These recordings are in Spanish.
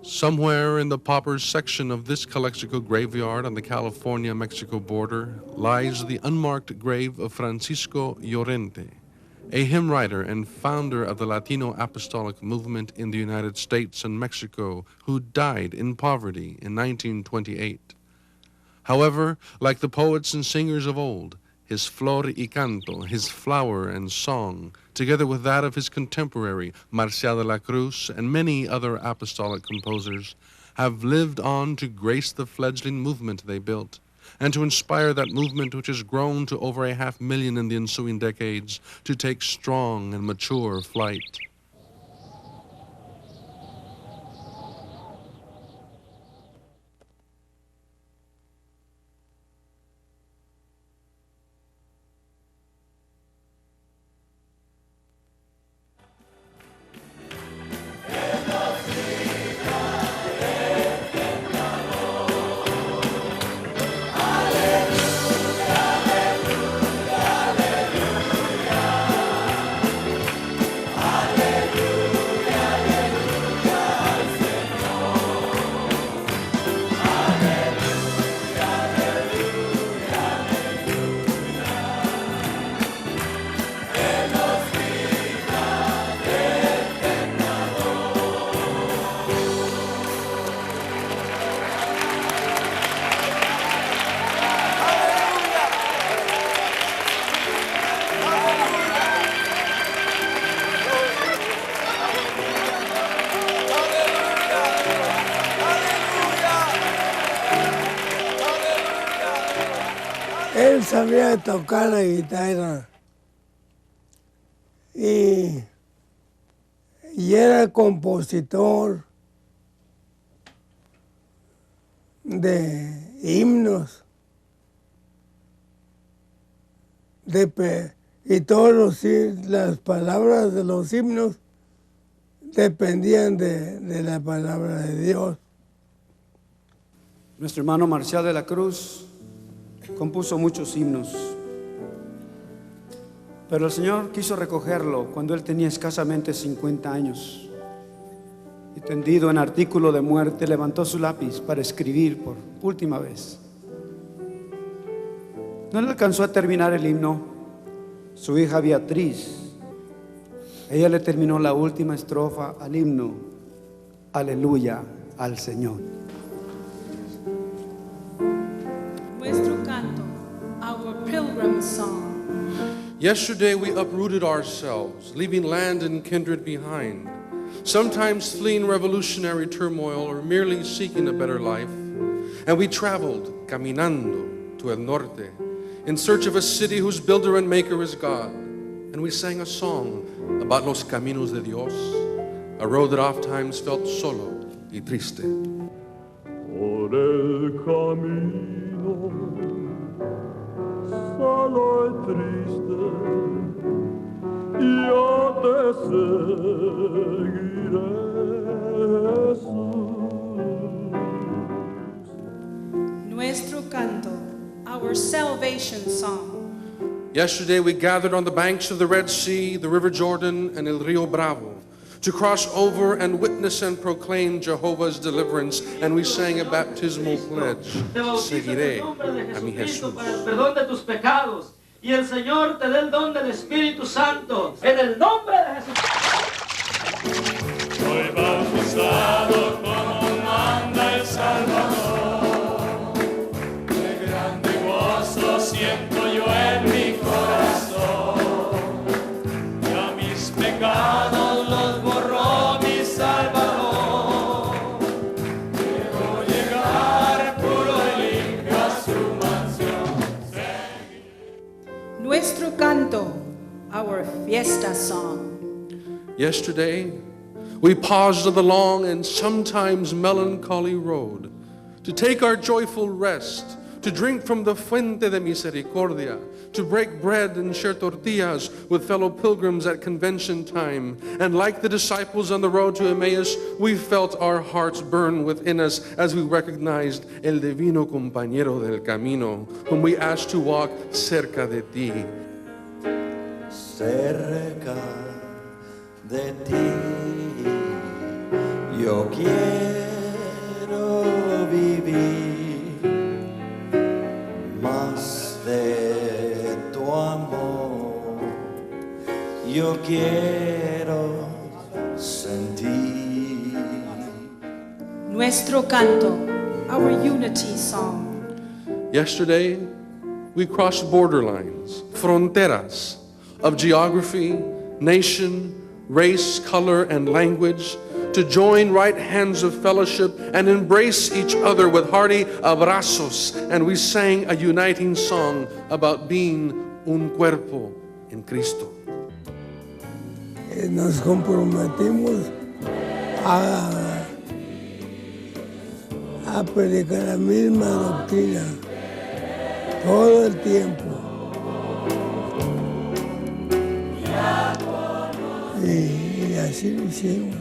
Somewhere in the paupers section of this Calexico graveyard on the California-Mexico border lies the unmarked grave of Francisco Llorente, a hymn writer and founder of the Latino Apostolic Movement in the United States and Mexico, who died in poverty in 1928. However, like the poets and singers of old, his flor y canto, his flower and song, together with that of his contemporary Marcial de la Cruz and many other apostolic composers, have lived on to grace the fledgling movement they built, and to inspire that movement which has grown to over 500,000 in the ensuing decades to take strong and mature flight. Él sabía tocar la guitarra y era compositor de himnos y todas las palabras de los himnos dependían de la palabra de Dios. Nuestro hermano Marcial de la Cruz compuso muchos himnos, pero el Señor quiso recogerlo cuando él tenía escasamente 50 años y, tendido en artículo de muerte, levantó su lápiz para escribir por última vez. No le alcanzó a terminar el himno. Su hija Beatriz, ella le terminó la última estrofa al himno: Aleluya al Señor. Nuestro canto, our pilgrim song. Yesterday we uprooted ourselves, leaving land and kindred behind, sometimes fleeing revolutionary turmoil or merely seeking a better life. And we traveled, caminando, to el norte, in search of a city whose builder and maker is God. And we sang a song about los caminos de Dios, a road that oft times felt solo y triste. Por el camino solo y triste yo te seguiré, Jesús. Nuestro canto, our salvation song. Yesterday we gathered on the banks of the Red Sea, the River Jordan, and El Rio Bravo to cross over and witness and proclaim Jehovah's deliverance, and we sang a baptismal pledge: seguiré a mi Jesús. Para el perdón de tus pecados, y el Señor te dé el don del Espíritu Santo, en el nombre de Jesús. Soy bautizado como manda el Salvador, qué grande gozo siento yo en mi corazón, ya mis pecados los borró mi Salvador, quiero llegar puro y limpio a su mansión. Nuestro canto, our fiesta song. Yesterday, we paused on the long and sometimes melancholy road to take our joyful rest, to drink from the fuente de misericordia, to break bread and share tortillas with fellow pilgrims at convention time. And like the disciples on the road to Emmaus, we felt our hearts burn within us as we recognized el divino compañero del camino, whom we asked to walk cerca de ti. Cerca de ti yo quiero vivir más de tu amor. Yo quiero sentir. Nuestro canto, our unity song. Yesterday, we crossed borderlines, fronteras of geography, nation, race, color, and language to join right hands of fellowship and embrace each other with hearty abrazos. And we sang a uniting song about being un cuerpo en Cristo. Nos comprometimos a predicar la misma doctrina todo el tiempo. Y así lo hicimos.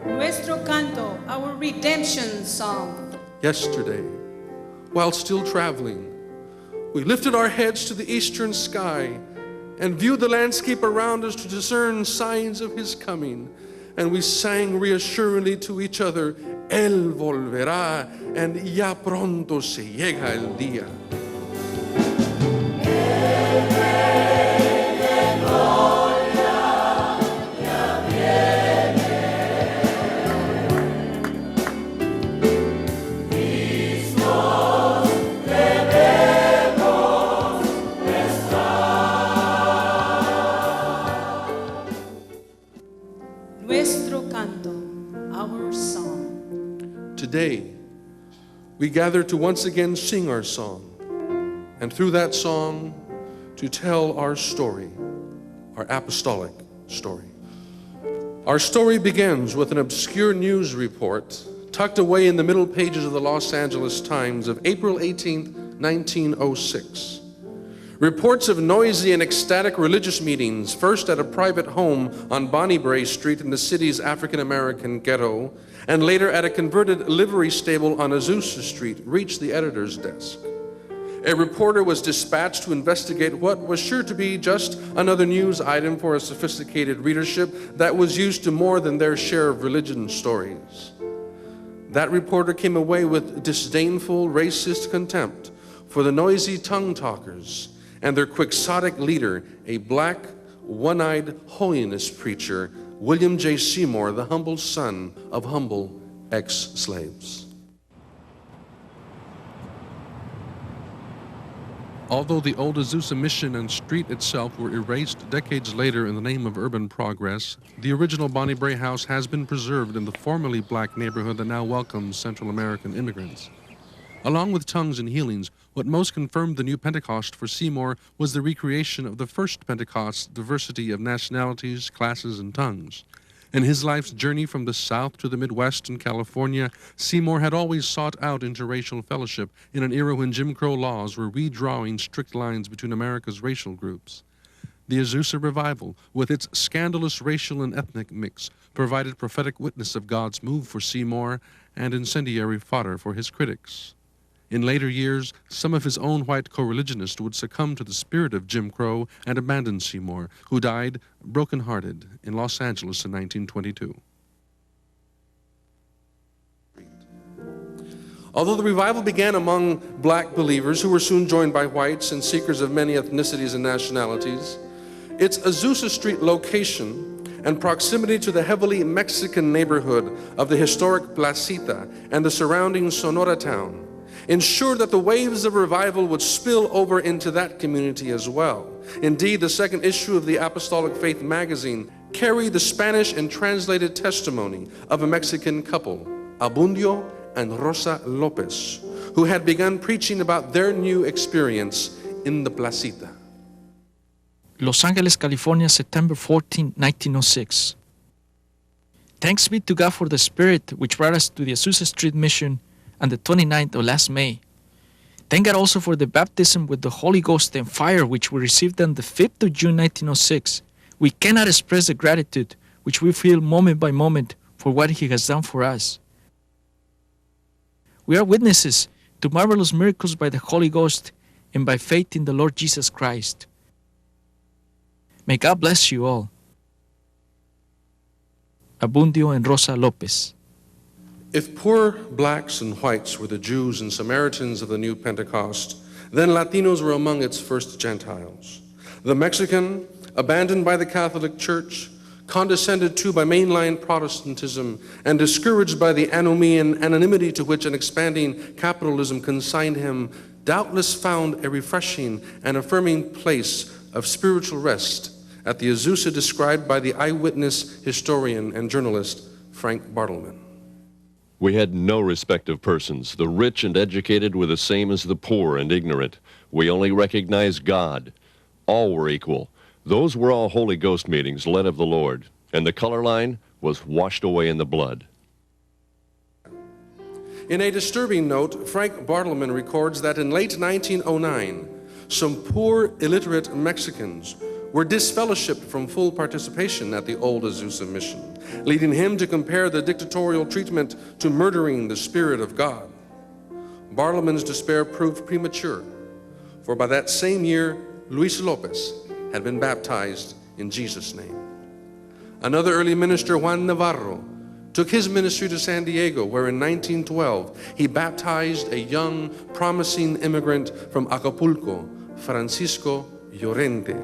Nuestro canto, our redemption song. Yesterday, while still traveling, we lifted our heads to the eastern sky and viewed the landscape around us to discern signs of His coming. And we sang reassuringly to each other, Él volverá, and ya pronto se llega el día. Nuestro canto, our song. Today, we gather to once again sing our song, and through that song, to tell our story, our apostolic story. Our story begins with an obscure news report tucked away in the middle pages of the Los Angeles Times of April 18, 1906. Reports of noisy and ecstatic religious meetings, first at a private home on Bonnie Brae Street in the city's African-American ghetto, and later at a converted livery stable on Azusa Street, reached the editor's desk. A reporter was dispatched to investigate what was sure to be just another news item for a sophisticated readership that was used to more than their share of religion stories. That reporter came away with disdainful, racist contempt for the noisy tongue talkers and their quixotic leader, a black, one-eyed holiness preacher, William J. Seymour, the humble son of humble ex-slaves. Although the old Azusa mission and street itself were erased decades later in the name of urban progress, the original Bonnie Brae house has been preserved in the formerly black neighborhood that now welcomes Central American immigrants. Along with tongues and healings, what most confirmed the new Pentecost for Seymour was the recreation of the first Pentecost's diversity of nationalities, classes, and tongues. In his life's journey from the South to the Midwest and California, Seymour had always sought out interracial fellowship in an era when Jim Crow laws were redrawing strict lines between America's racial groups. The Azusa revival, with its scandalous racial and ethnic mix, provided prophetic witness of God's move for Seymour and incendiary fodder for his critics. In later years, some of his own white co-religionists would succumb to the spirit of Jim Crow and abandon Seymour, who died broken-hearted in Los Angeles in 1922. Although the revival began among black believers who were soon joined by whites and seekers of many ethnicities and nationalities, its Azusa Street location and proximity to the heavily Mexican neighborhood of the historic Placita and the surrounding Sonora town ensured that the waves of revival would spill over into that community as well. Indeed, the second issue of the Apostolic Faith magazine carried the Spanish and translated testimony of a Mexican couple, Abundio and Rosa Lopez, who had begun preaching about their new experience in the Placita. Los Angeles, California, September 14, 1906. Thanks be to God for the Spirit which brought us to the Azusa Street Mission on the 29th of last May. Thank God also for the baptism with the Holy Ghost and fire which we received on the 5th of June 1906. We cannot express the gratitude which we feel moment by moment for what He has done for us. We are witnesses to marvelous miracles by the Holy Ghost and by faith in the Lord Jesus Christ. May God bless you all. Abundio and Rosa Lopez. If poor blacks and whites were the Jews and Samaritans of the new Pentecost, then Latinos were among its first Gentiles. The Mexican, abandoned by the Catholic Church, condescended to by mainline Protestantism, and discouraged by the anomie and anonymity to which an expanding capitalism consigned him, doubtless found a refreshing and affirming place of spiritual rest at the Azusa described by the eyewitness historian and journalist Frank Bartleman. We had no respect of persons. The rich and educated were the same as the poor and ignorant. We only recognized God. All were equal. Those were all Holy Ghost meetings led of the Lord, and the color line was washed away in the blood. In a disturbing note, Frank Bartleman records that in late 1909, some poor, illiterate Mexicans were disfellowshipped from full participation at the old Azusa mission, leading him to compare the dictatorial treatment to murdering the Spirit of God. Bartleman's despair proved premature, for by that same year, Luis Lopez had been baptized in Jesus' name. Another early minister, Juan Navarro, took his ministry to San Diego, where in 1912 he baptized a young, promising immigrant from Acapulco, Francisco Llorente,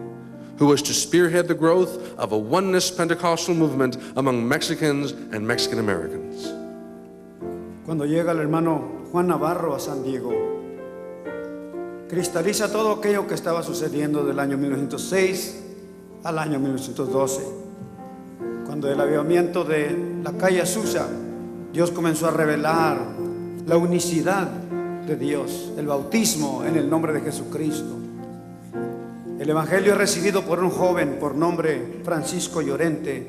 who was to spearhead the growth of a oneness Pentecostal movement among Mexicans and Mexican Americans. Cuando llega el hermano Juan Navarro a San Diego, cristaliza todo aquello que estaba sucediendo del año 1906 al año 1912. Cuando el avivamiento de la calle Azusa, Dios comenzó a revelar la unicidad de Dios, el bautismo en el nombre de Jesucristo. El evangelio es recibido por un joven por nombre Francisco Llorente,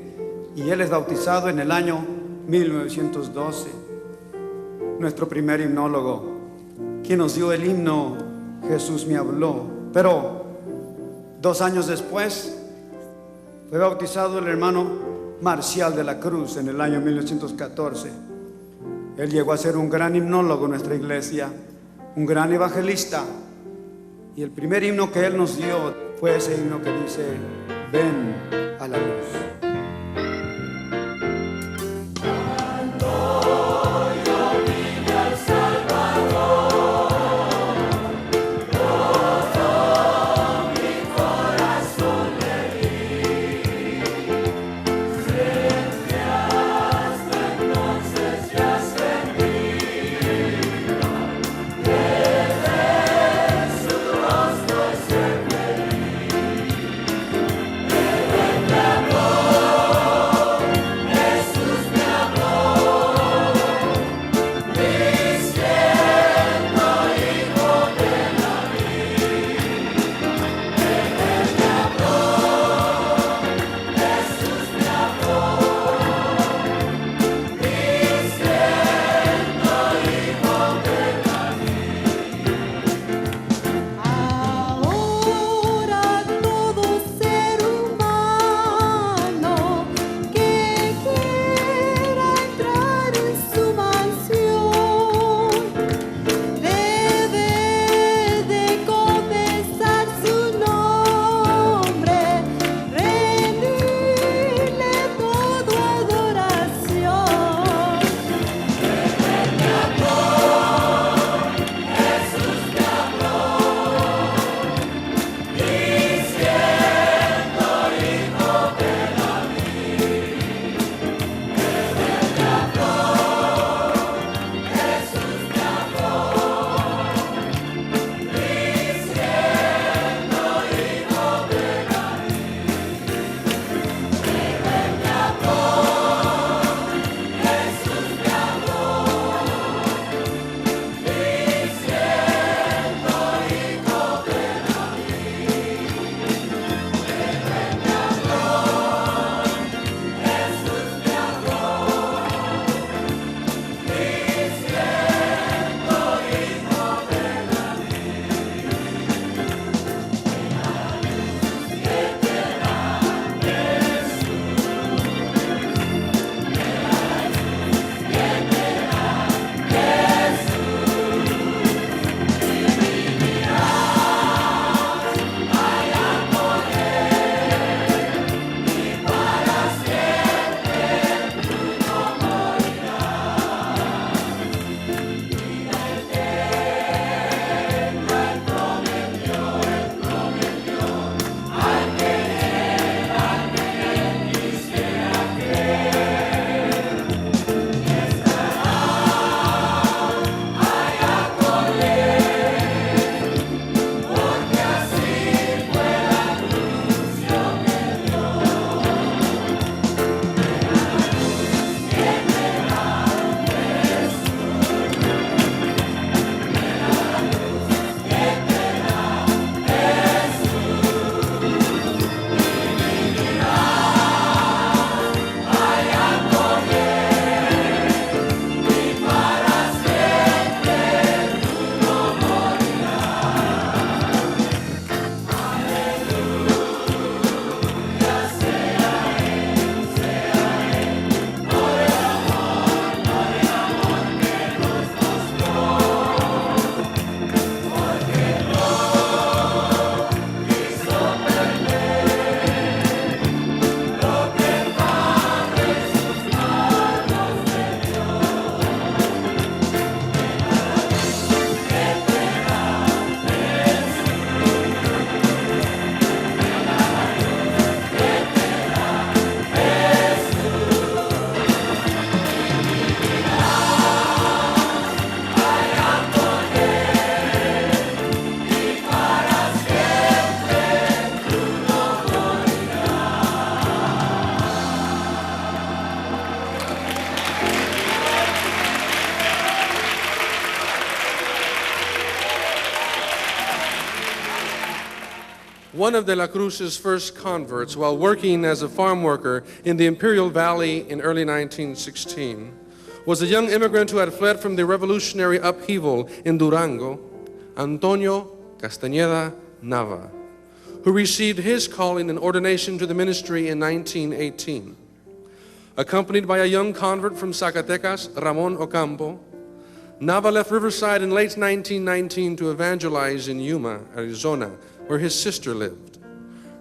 y él es bautizado en el año 1912. Nuestro primer himnólogo, quien nos dio el himno Jesús me habló. Pero 2 años después fue bautizado el hermano Marcial de la Cruz en el año 1914. Él llegó a ser un gran himnólogo en nuestra iglesia, un gran evangelista. Y el primer himno que él nos dio fue ese himno que dice: ven a la luz. Amor. One of de la Cruz's first converts, while working as a farm worker in the Imperial Valley in early 1916, was a young immigrant who had fled from the revolutionary upheaval in Durango, Antonio Castañeda Nava, who received his calling and ordination to the ministry in 1918. Accompanied by a young convert from Zacatecas, Ramon Ocampo, Nava left Riverside in late 1919 to evangelize in Yuma, Arizona, where his sister lived.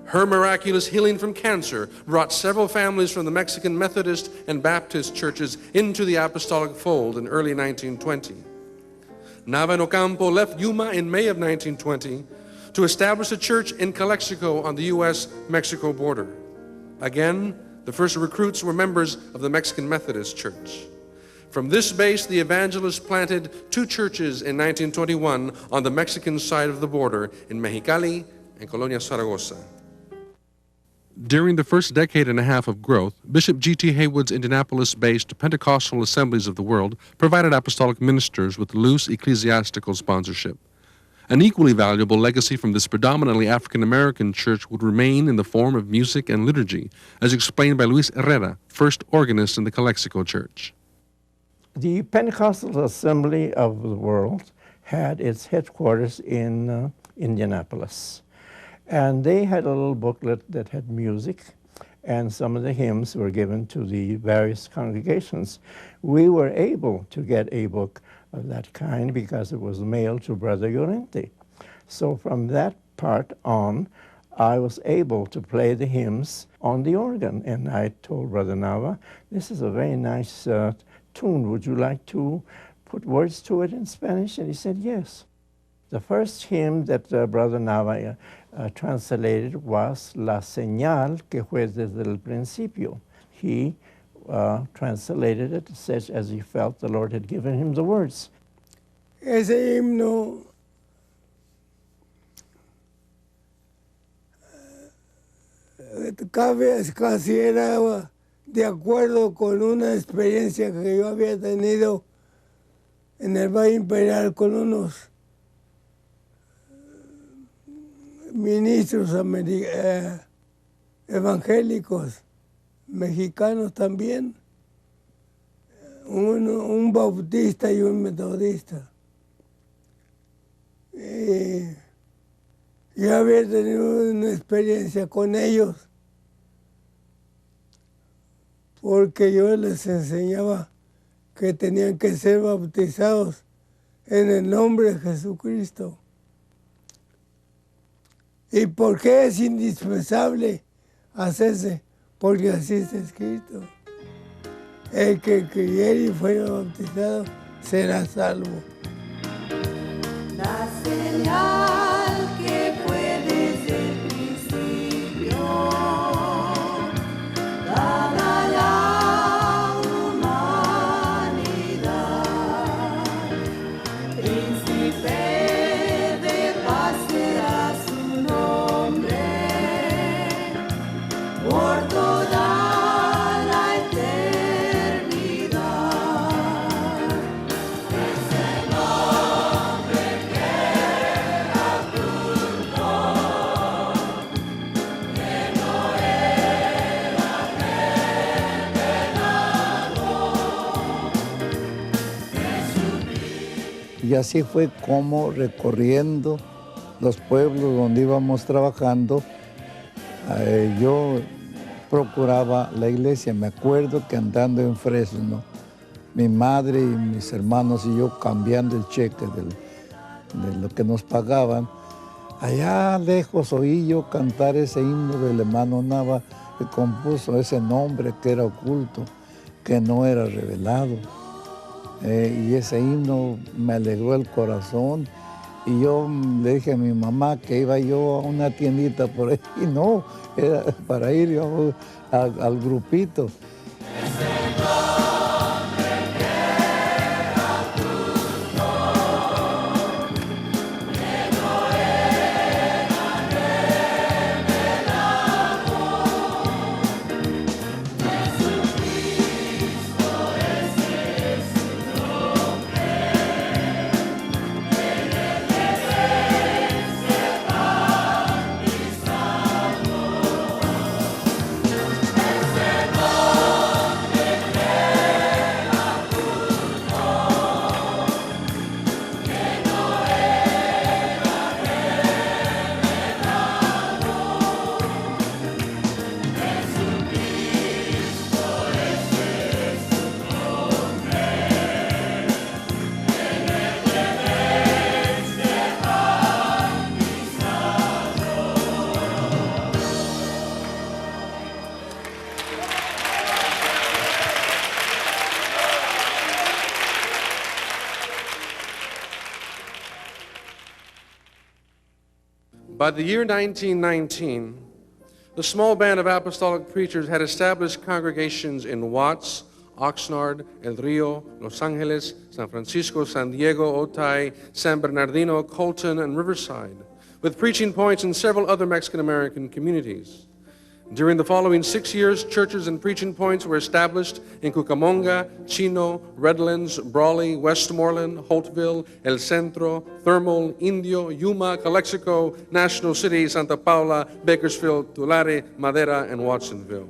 Her miraculous healing from cancer brought several families from the Mexican Methodist and Baptist churches into the apostolic fold in early 1920. Nava and Ocampo left Yuma in May of 1920 to establish a church in Calexico on the U.S.-Mexico border. Again, the first recruits were members of the Mexican Methodist Church. From this base, the evangelists planted 2 churches in 1921 on the Mexican side of the border in Mexicali and Colonia Zaragoza. During the first decade and a half of growth, Bishop G.T. Haywood's Indianapolis-based Pentecostal Assemblies of the World provided apostolic ministers with loose ecclesiastical sponsorship. An equally valuable legacy from this predominantly African-American church would remain in the form of music and liturgy, as explained by Luis Herrera, first organist in the Calexico Church. The Pentecostal Assembly of the World had its headquarters in Indianapolis. And they had a little booklet that had music, and some of the hymns were given to the various congregations. We were able to get a book of that kind because it was mailed to Brother Llorente. So from that part on, I was able to play the hymns on the organ. And I told Brother Nava, this is a very nice tune. Would you like to put words to it in Spanish? And he said, yes. The first hymn that Brother Nava translated was La Señal que fue desde el principio. He translated it such as he felt the Lord had given him the words. Ese himno casi era de acuerdo con una experiencia que yo había tenido en el Valle Imperial con unos ministros evangélicos, mexicanos también, un bautista y un metodista. Yo había tenido una experiencia con ellos porque yo les enseñaba que tenían que ser bautizados en el nombre de Jesucristo. ¿Y por qué es indispensable hacerse? Porque así está escrito. El que creyere y fuera bautizado será salvo. La señal que fue desde el principio, dada a la humanidad, príncipe de paz será su nombre, por toda la eternidad. Ese nombre que ocultó, que no era revelado. Y así fue como recorriendo los pueblos donde íbamos trabajando, yo procuraba la iglesia. Me acuerdo que andando en Fresno, mi madre y mis hermanos y yo cambiando el cheque de lo que nos pagaban, allá lejos oí yo cantar ese himno del hermano Nava que compuso ese nombre que era oculto, que no era revelado. Y ese himno me alegró el corazón. Y yo le dije a mi mamá que iba yo a una tiendita por ahí. Y no, era para ir yo al grupito. By the year 1919, the small band of apostolic preachers had established congregations in Watts, Oxnard, El Rio, Los Angeles, San Francisco, San Diego, Otay, San Bernardino, Colton, and Riverside, with preaching points in several other Mexican-American communities. During the following 6 years, churches and preaching points were established in Cucamonga, Chino, Redlands, Brawley, Westmoreland, Holtville, El Centro, Thermal, Indio, Yuma, Calexico, National City, Santa Paula, Bakersfield, Tulare, Madera, and Watsonville.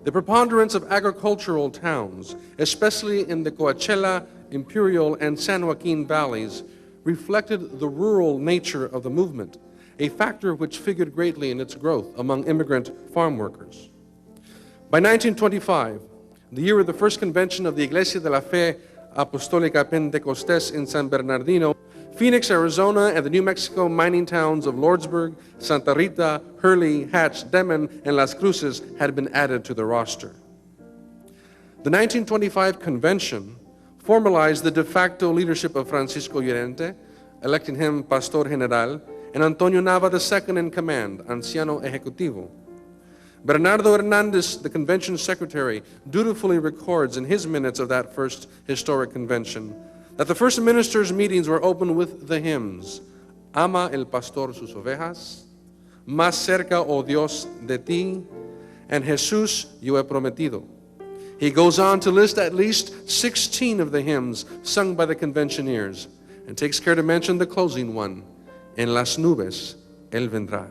The preponderance of agricultural towns, especially in the Coachella, Imperial, and San Joaquin valleys, reflected the rural nature of the movement, a factor which figured greatly in its growth among immigrant farm workers. By 1925, the year of the first convention of the Iglesia de la Fe Apostólica Pentecostés in San Bernardino, Phoenix, Arizona, and the New Mexico mining towns of Lordsburg, Santa Rita, Hurley, Hatch, Demon, and Las Cruces had been added to the roster. The 1925 convention formalized the de facto leadership of Francisco Llorente, electing him Pastor General, and Antonio Nava II in command, Anciano Ejecutivo. Bernardo Hernandez, the convention secretary, dutifully records in his minutes of that first historic convention that the first ministers' meetings were opened with the hymns, Ama el pastor sus ovejas, Más cerca, oh Dios, de ti, and Jesús yo he prometido. He goes on to list at least 16 of the hymns sung by the conventioneers and takes care to mention the closing one, En las nubes, Él vendrá.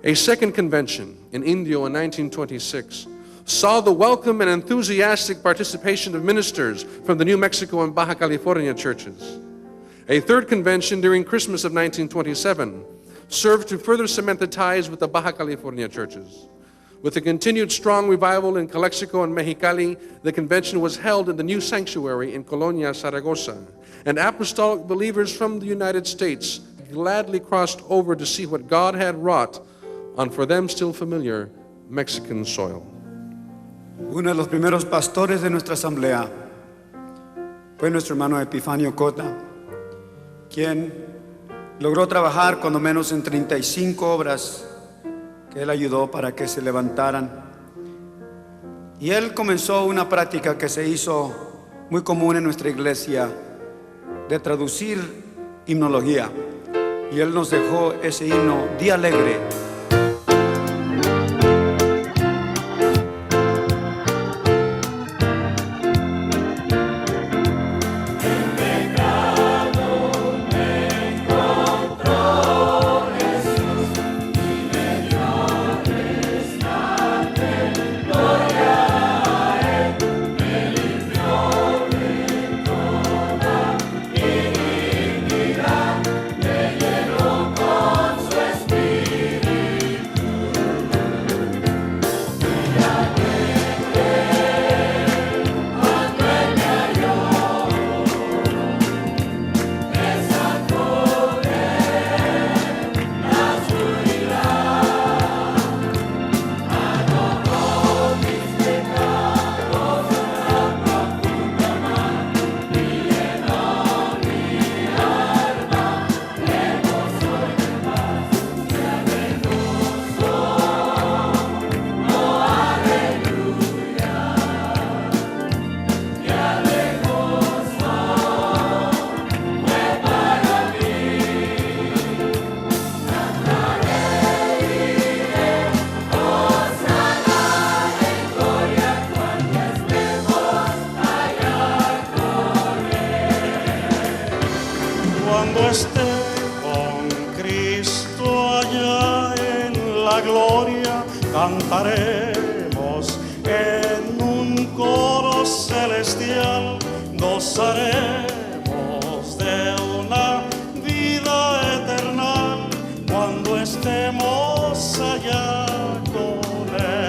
A second convention in Indio in 1926 saw the welcome and enthusiastic participation of ministers from the New Mexico and Baja California churches. A third convention during Christmas of 1927 served to further cement the ties with the Baja California churches. With the continued strong revival in Calexico and Mexicali, the convention was held in the new sanctuary in Colonia, Zaragoza, and apostolic believers from the United States gladly crossed over to see what God had wrought on, for them still familiar, Mexican soil. Uno de los primeros pastores de nuestra asamblea fue nuestro hermano Epifanio Cota, quien logró trabajar cuando menos en 35 obras que él ayudó para que se levantaran. Y él comenzó una práctica que se hizo muy común en nuestra iglesia de traducir himnología. Y él nos dejó ese himno, Día Alegre. Cuando esté con Cristo allá en la gloria, cantaremos en un coro celestial, gozaremos de una vida eterna cuando estemos allá con Él.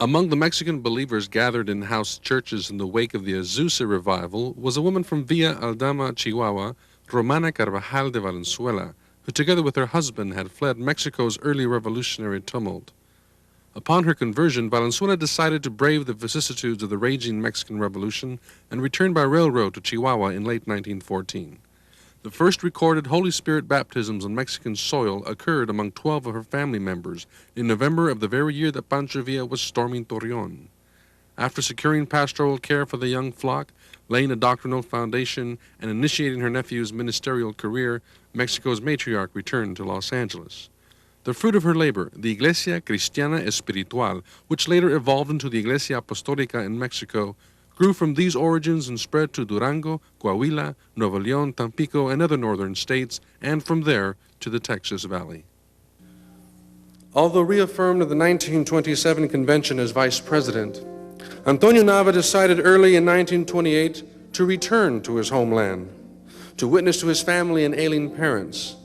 Among the Mexican believers gathered in house churches in the wake of the Azusa revival was a woman from Villa Aldama, Chihuahua, Romana Carvajal de Valenzuela, who together with her husband had fled Mexico's early revolutionary tumult. Upon her conversion, Valenzuela decided to brave the vicissitudes of the raging Mexican Revolution and returned by railroad to Chihuahua in late 1914. The first recorded Holy Spirit baptisms on Mexican soil occurred among 12 of her family members in November of the very year that Pancho Villa was storming Torreon. After securing pastoral care for the young flock, laying a doctrinal foundation, and initiating her nephew's ministerial career, Mexico's matriarch returned to Los Angeles. The fruit of her labor, the Iglesia Cristiana Espiritual, which later evolved into the Iglesia Apostólica in Mexico, grew from these origins and spread to Durango, Coahuila, Nuevo León, Tampico, and other northern states, and from there to the Texas Valley. Although reaffirmed at the 1927 convention as vice president, Antonio Nava decided early in 1928 to return to his homeland, to witness to his family and ailing parents.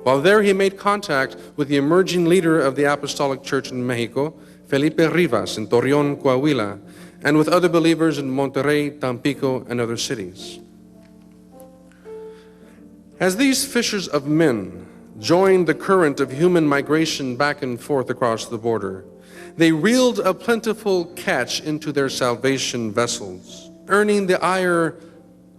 While there, he made contact with the emerging leader of the Apostolic Church in Mexico, Felipe Rivas, in Torreon, Coahuila, and with other believers in Monterrey, Tampico, and other cities. As these fishers of men joined the current of human migration back and forth across the border, they reeled a plentiful catch into their salvation vessels, earning the ire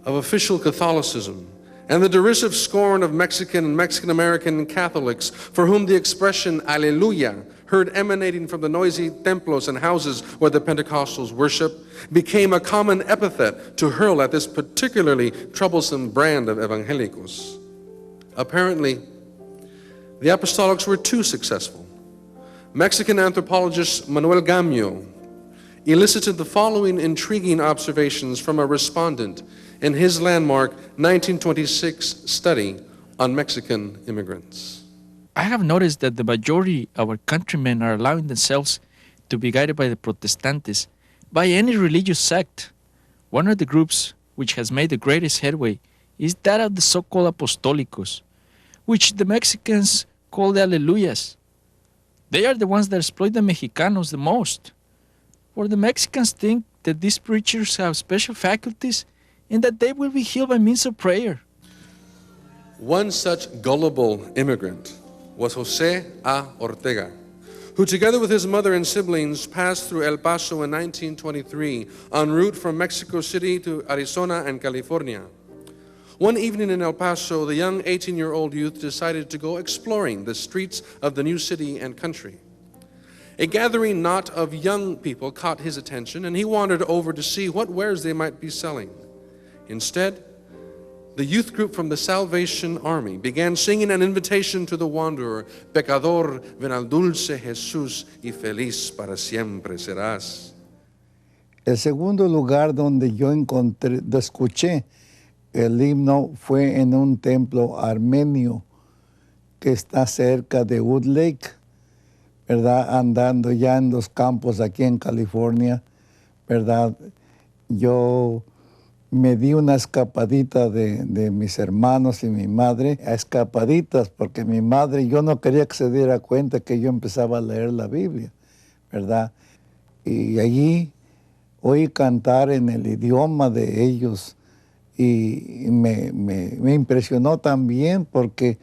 of official Catholicism and the derisive scorn of Mexican and Mexican-American Catholics, for whom the expression Alleluia, heard emanating from the noisy templos and houses where the Pentecostals worship, became a common epithet to hurl at this particularly troublesome brand of evangelicos. Apparently, the apostolics were too successful. Mexican anthropologist Manuel Gamio elicited the following intriguing observations from a respondent in his landmark 1926 study on Mexican immigrants. I have noticed that the majority of our countrymen are allowing themselves to be guided by the Protestantes, by any religious sect. One of the groups which has made the greatest headway is that of the so-called Apostolicos, which the Mexicans call the Alleluyas. They are the ones that exploit the Mexicanos the most. For the Mexicans think that these preachers have special faculties and that they will be healed by means of prayer. One such gullible immigrant was Jose A. Ortega, who together with his mother and siblings passed through El Paso in 1923 en route from Mexico City to Arizona and California. One evening in El Paso, the young 18-year-old youth decided to go exploring the streets of the new city and country. A gathering knot of young people caught his attention, and he wandered over to see what wares they might be selling. Instead, the youth group from the Salvation Army began singing an invitation to the wanderer, Pecador, ven al dulce Jesús y feliz para siempre serás. El segundo lugar donde yo escuché el himno fue en un templo armenio que está cerca de Wood Lake, ¿verdad? Andando ya en los campos aquí en California, ¿verdad? Yo me di una escapadita de mis hermanos y mi madre, a escapaditas, porque mi madre, yo no quería que se diera cuenta que yo empezaba a leer la Biblia, ¿verdad? Y allí oí cantar en el idioma de ellos y me impresionó también porque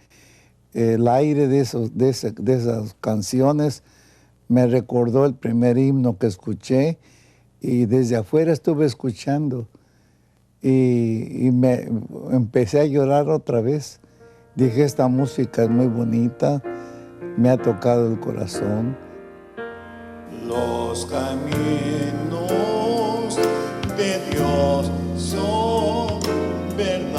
el aire de esas canciones me recordó el primer himno que escuché y desde afuera estuve escuchando. Y me empecé a llorar otra vez. Dije, esta música es muy bonita, me ha tocado el corazón. Los caminos de Dios son verdad.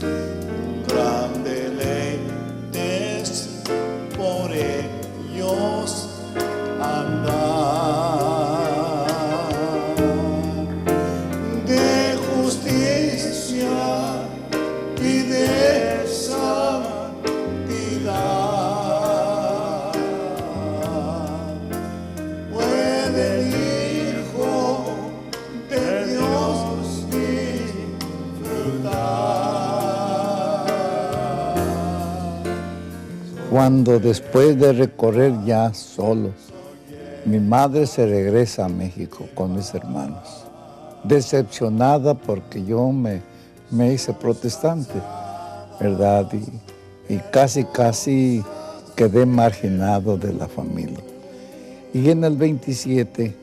Un gran deleite es por ellos andar. cuando después de recorrer ya solo, mi madre se regresa a México con mis hermanos, decepcionada porque yo me hice protestante, ¿verdad? Y casi quedé marginado de la familia. Y en el 27,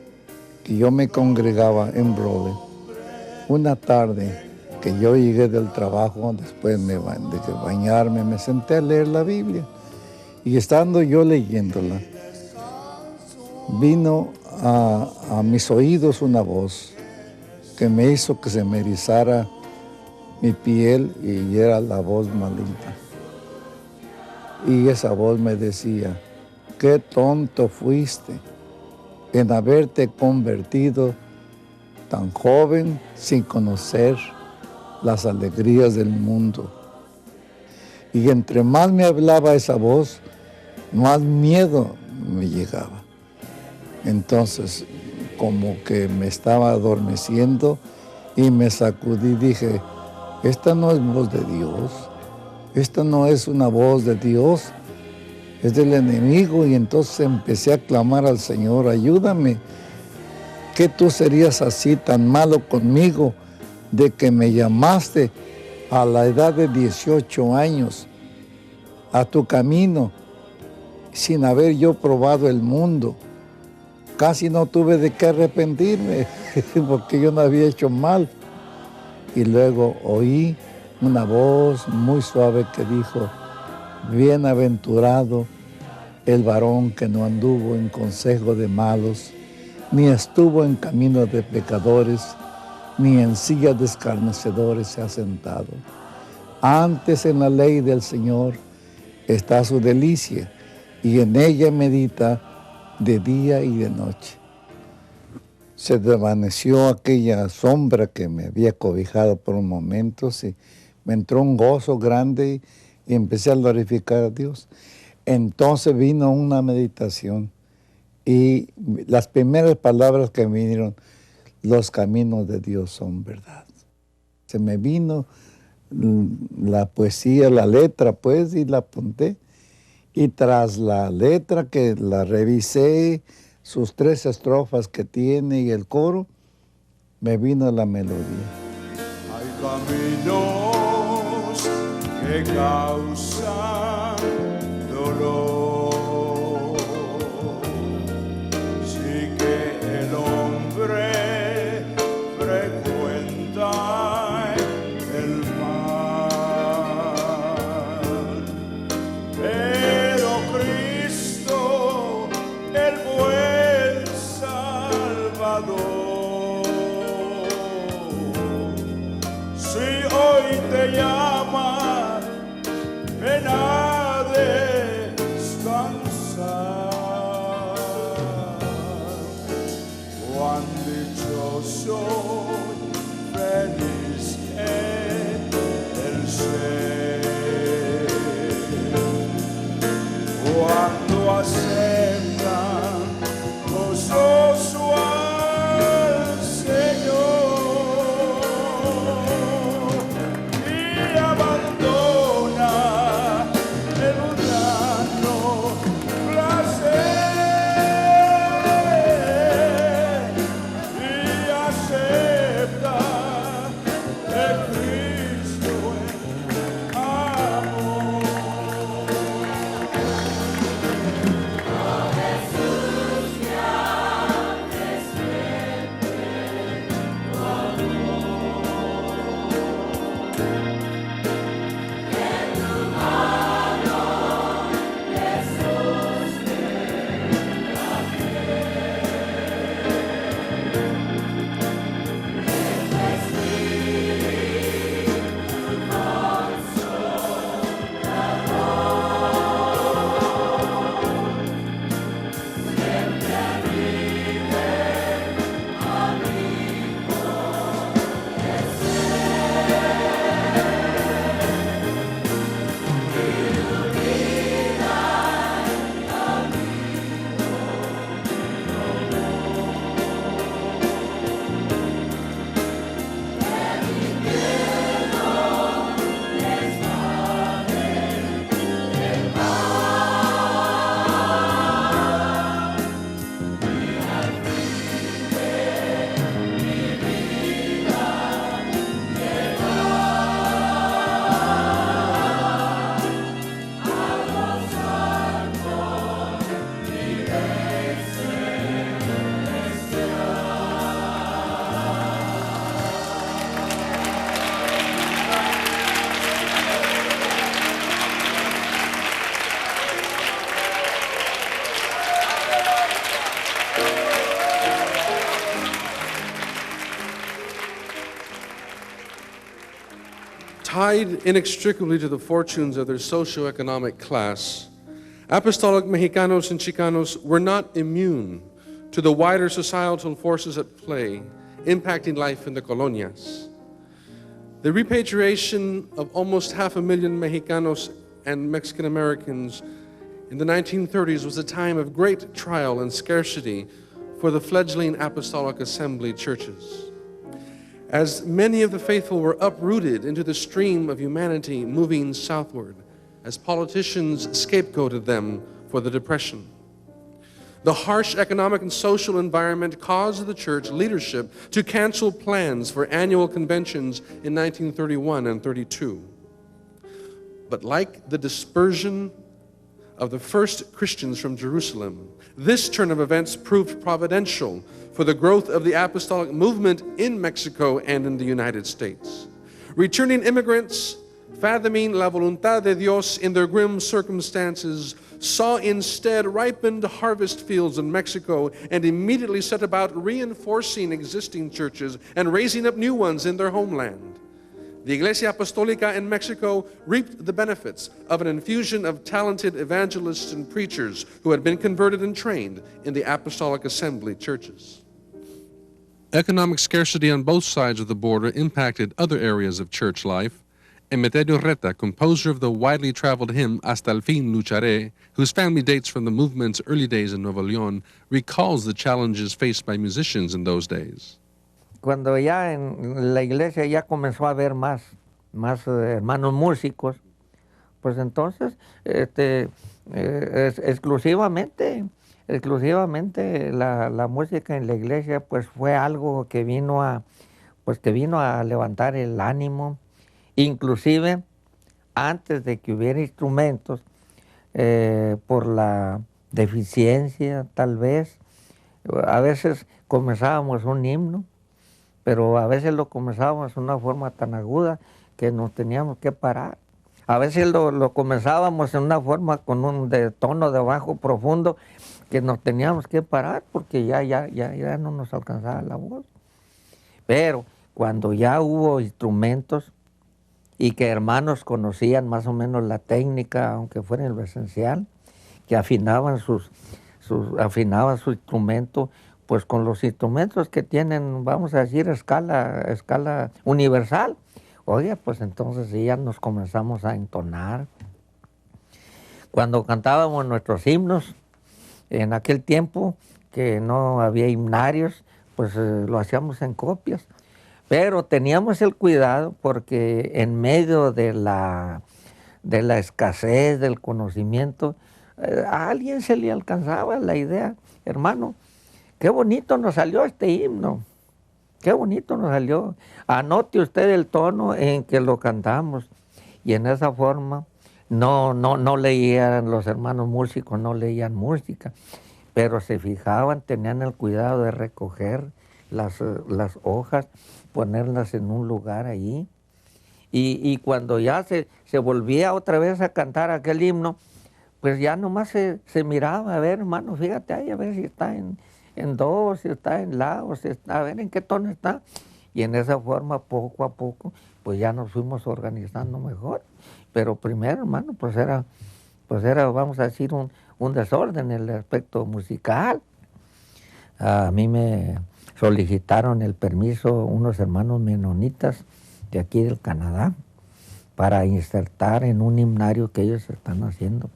que yo me congregaba en Brole, una tarde que yo llegué del trabajo, después de bañarme, me senté a leer la Biblia. Y estando yo leyéndola, vino a mis oídos una voz que me hizo que se me erizara mi piel, y era la voz maligna. Y esa voz me decía: qué tonto fuiste en haberte convertido tan joven sin conocer las alegrías del mundo. Y entre más me hablaba esa voz, más miedo me llegaba. Entonces, como que me estaba adormeciendo y me sacudí y dije: esta no es voz de Dios, esta no es una voz de Dios, es del enemigo. Y entonces empecé a clamar al Señor: ayúdame, que tú serías así tan malo conmigo, de que me llamaste a la edad de 18 años a tu camino, sin haber yo probado el mundo. Casi no tuve de qué arrepentirme, porque yo no había hecho mal. Y luego oí una voz muy suave que dijo: bienaventurado el varón que no anduvo en consejo de malos, ni estuvo en camino de pecadores, ni en silla de escarnecedores se ha sentado. Antes en la ley del Señor está su delicia, y en ella medita de día y de noche. Se desvaneció aquella sombra que me había cobijado por un momento, sí, me entró un gozo grande y empecé a glorificar a Dios. Entonces vino una meditación y las primeras palabras que me vinieron: los caminos de Dios son verdad. Se me vino la poesía, la letra, pues, y la apunté. Y tras la letra, que la revisé, sus 3 estrofas que tiene y el coro, me vino la melodía. Hay caminos que causan dolor, sí que el hombre frecuenta el mal, pero Cristo, el buen Salvador, si hoy te llama, ven a descansar. Cuán dichoso, feliz es el ser cuando aceptan gozoso al Señor y abandona el mundano placer y acepta de Cristo el amor. Oh Jesús. Tied inextricably to the fortunes of their socioeconomic class, Apostolic Mexicanos and Chicanos were not immune to the wider societal forces at play, impacting life in the colonias. The repatriation of almost 500,000 Mexicanos and Mexican Americans in the 1930s was a time of great trial and scarcity for the fledgling Apostolic Assembly churches. As many of the faithful were uprooted into the stream of humanity moving southward, as politicians scapegoated them for the Depression. The harsh economic and social environment caused the church leadership to cancel plans for annual conventions in 1931 and 32. But like the dispersion of the first Christians from Jerusalem, this turn of events proved providential for the growth of the apostolic movement in Mexico and in the United States. Returning immigrants, fathoming la voluntad de Dios in their grim circumstances, saw instead ripened harvest fields in Mexico and immediately set about reinforcing existing churches and raising up new ones in their homeland. The Iglesia Apostolica in Mexico reaped the benefits of an infusion of talented evangelists and preachers who had been converted and trained in the Apostolic Assembly churches. Economic scarcity on both sides of the border impacted other areas of church life. Emeterio Reta, composer of the widely traveled hymn Hasta el fin lucharé, whose family dates from the movement's early days in Nuevo León, recalls the challenges faced by musicians in those days. Cuando ya en la iglesia ya comenzó a haber más hermanos músicos, pues entonces exclusivamente la música en la iglesia pues fue algo que vino a levantar el ánimo. Inclusive, antes de que hubiera instrumentos, por la deficiencia tal vez, a veces comenzábamos un himno, pero a veces lo comenzábamos de una forma tan aguda que nos teníamos que parar. A veces lo comenzábamos en una forma con un tono de bajo profundo que nos teníamos que parar porque ya no nos alcanzaba la voz. Pero cuando ya hubo instrumentos, y que hermanos conocían más o menos la técnica, aunque fuera en lo esencial, que afinaban su instrumento, pues con los instrumentos que tienen, vamos a decir, escala universal. Oye, pues entonces ya nos comenzamos a entonar. Cuando cantábamos nuestros himnos, en aquel tiempo que no había himnarios, pues lo hacíamos en copias. Pero teníamos el cuidado porque en medio de la escasez del conocimiento, a alguien se le alcanzaba la idea, hermano, qué bonito nos salió este himno, qué bonito nos salió. Anote usted el tono en que lo cantamos. Y en esa forma no leían los hermanos músicos, no leían música, pero se fijaban, tenían el cuidado de recoger las hojas, ponerlas en un lugar allí. Y cuando ya se volvía otra vez a cantar aquel himno, pues ya nomás se miraba, a ver, hermano, fíjate ahí, a ver si está en do, si está en la, o si está, a ver en qué tono está. Y en esa forma, poco a poco, pues ya nos fuimos organizando mejor. Pero primero, hermano, pues era, vamos a decir, un desorden en el aspecto musical. A mí me solicitaron el permiso unos hermanos menonitas de aquí del Canadá para insertar en un himnario que ellos están haciendo.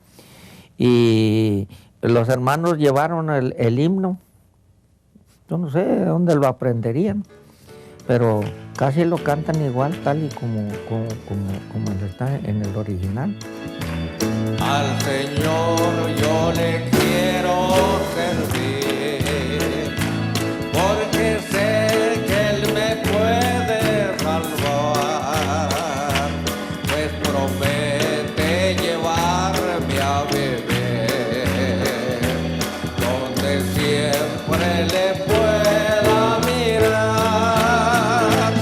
Y los hermanos llevaron el himno. Yo no sé dónde lo aprenderían, pero casi lo cantan igual, tal y como está en el original. Al Señor yo le quiero servir, porque sé que Él me puede salvar, pues promete llevarme a beber, donde siempre le pueda mirar.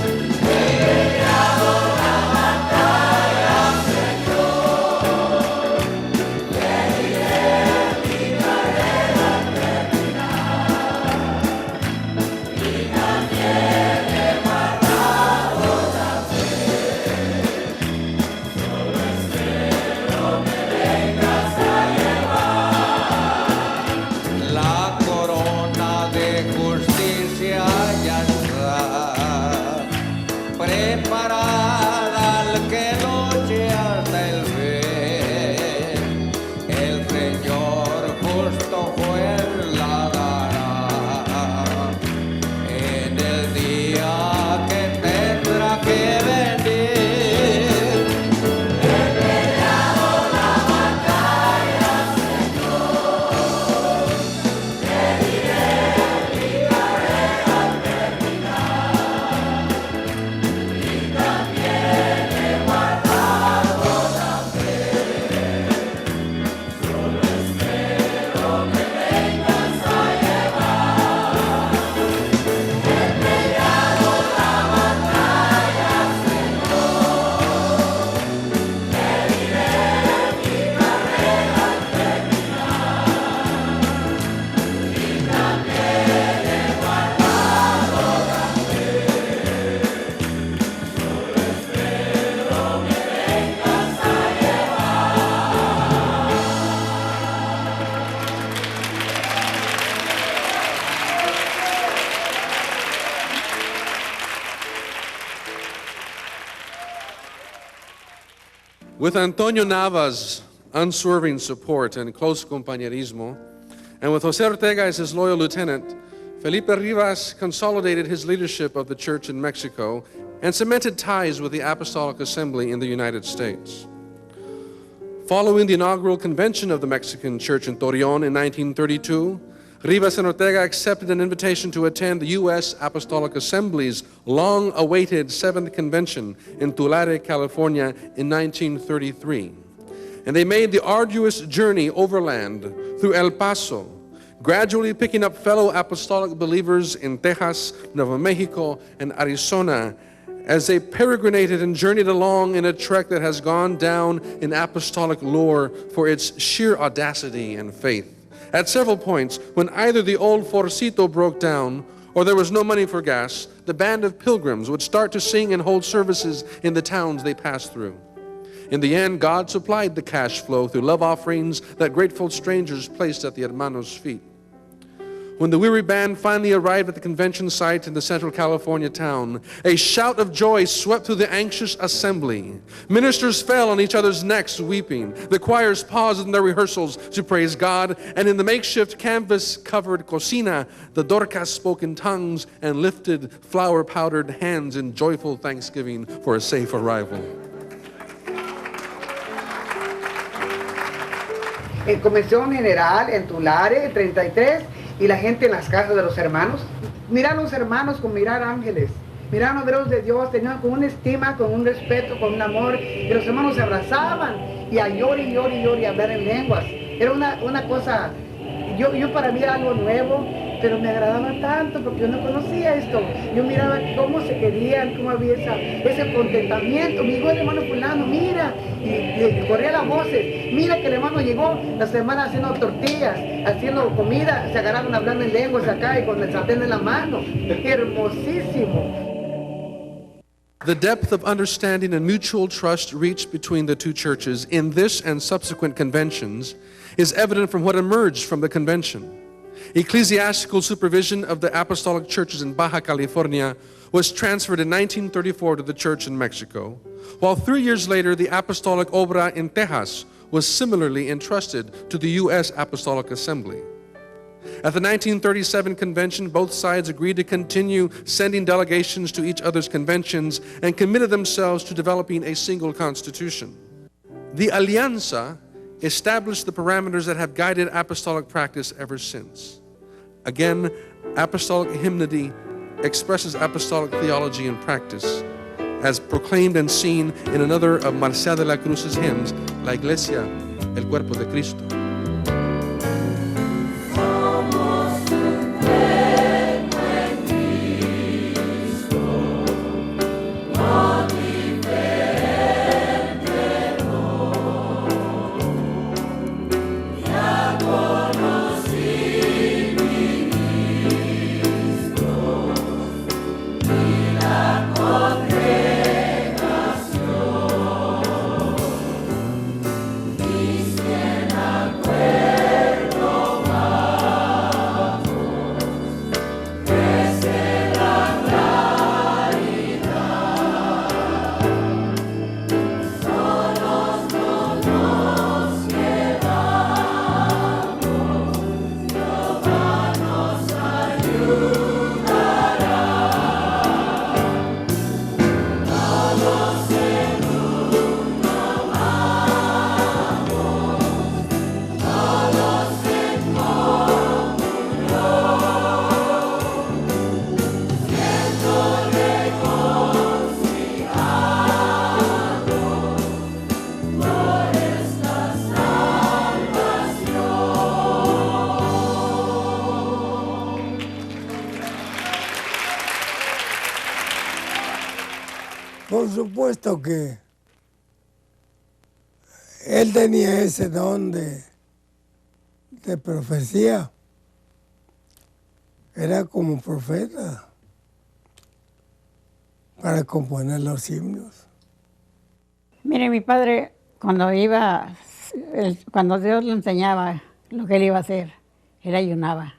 He peleado la batalla, Señor, le diré mi With Antonio Nava's unswerving support and close compañerismo, and with Jose Ortega as his loyal lieutenant, Felipe Rivas consolidated his leadership of the church in Mexico and cemented ties with the Apostolic Assembly in the United States. Following the inaugural convention of the Mexican Church in Torreon in 1932, Rivas and Ortega accepted an invitation to attend the U.S. Apostolic Assembly's long-awaited 7th convention in Tulare, California in 1933. And they made the arduous journey overland through El Paso, gradually picking up fellow apostolic believers in Texas, Nuevo Mexico, and Arizona as they peregrinated and journeyed along in a trek that has gone down in apostolic lore for its sheer audacity and faith. At several points, when either the old Forcito broke down or there was no money for gas, the band of pilgrims would start to sing and hold services in the towns they passed through. In the end, God supplied the cash flow through love offerings that grateful strangers placed at the hermanos' feet. When the weary band finally arrived at the convention site in the central California town, a shout of joy swept through the anxious assembly. Ministers fell on each other's necks weeping. The choirs paused in their rehearsals to praise God, and in the makeshift canvas-covered cocina, the Dorcas spoke in tongues and lifted flour-powdered hands in joyful thanksgiving for a safe arrival. En Convención General, en Tulare, en 33, y la gente en las casas de los hermanos. Mirar a los hermanos con mirar ángeles. Mirar a los de Dios, tenían con una estima, con un respeto, con un amor. Y los hermanos se abrazaban y a llorar y llorar y llorar y hablar en lenguas. Era una cosa, yo para mí era algo nuevo, pero me agradaba tanto porque yo no conocía esto. Yo miraba cómo se querían, cómo había ese contentamiento. Me dijo el hermano fulano, mira, y corría las voces. Mira que el hermano llegó la semana haciendo tortillas, haciendo comida, se agarraron hablando en lenguas acá y con el sartén en la mano. Hermosísimo. The depth of understanding and mutual trust reached between the two churches in this and subsequent conventions is evident from what emerged from the convention. Ecclesiastical supervision of the apostolic churches in Baja California was transferred in 1934 to the church in Mexico, while 3 years later the apostolic obra in Texas was similarly entrusted to the U.S. Apostolic Assembly. At the 1937 convention, both sides agreed to continue sending delegations to each other's conventions and committed themselves to developing a single constitution. The Alianza established the parameters that have guided apostolic practice ever since. Again, apostolic hymnody expresses apostolic theology and practice, as proclaimed and seen in another of Marcial de la Cruz's hymns, La Iglesia, el Cuerpo de Cristo. Por supuesto que él tenía ese don de profecía. Era como profeta para componer los himnos. Mire, mi padre, cuando Dios le enseñaba lo que él iba a hacer, él ayunaba.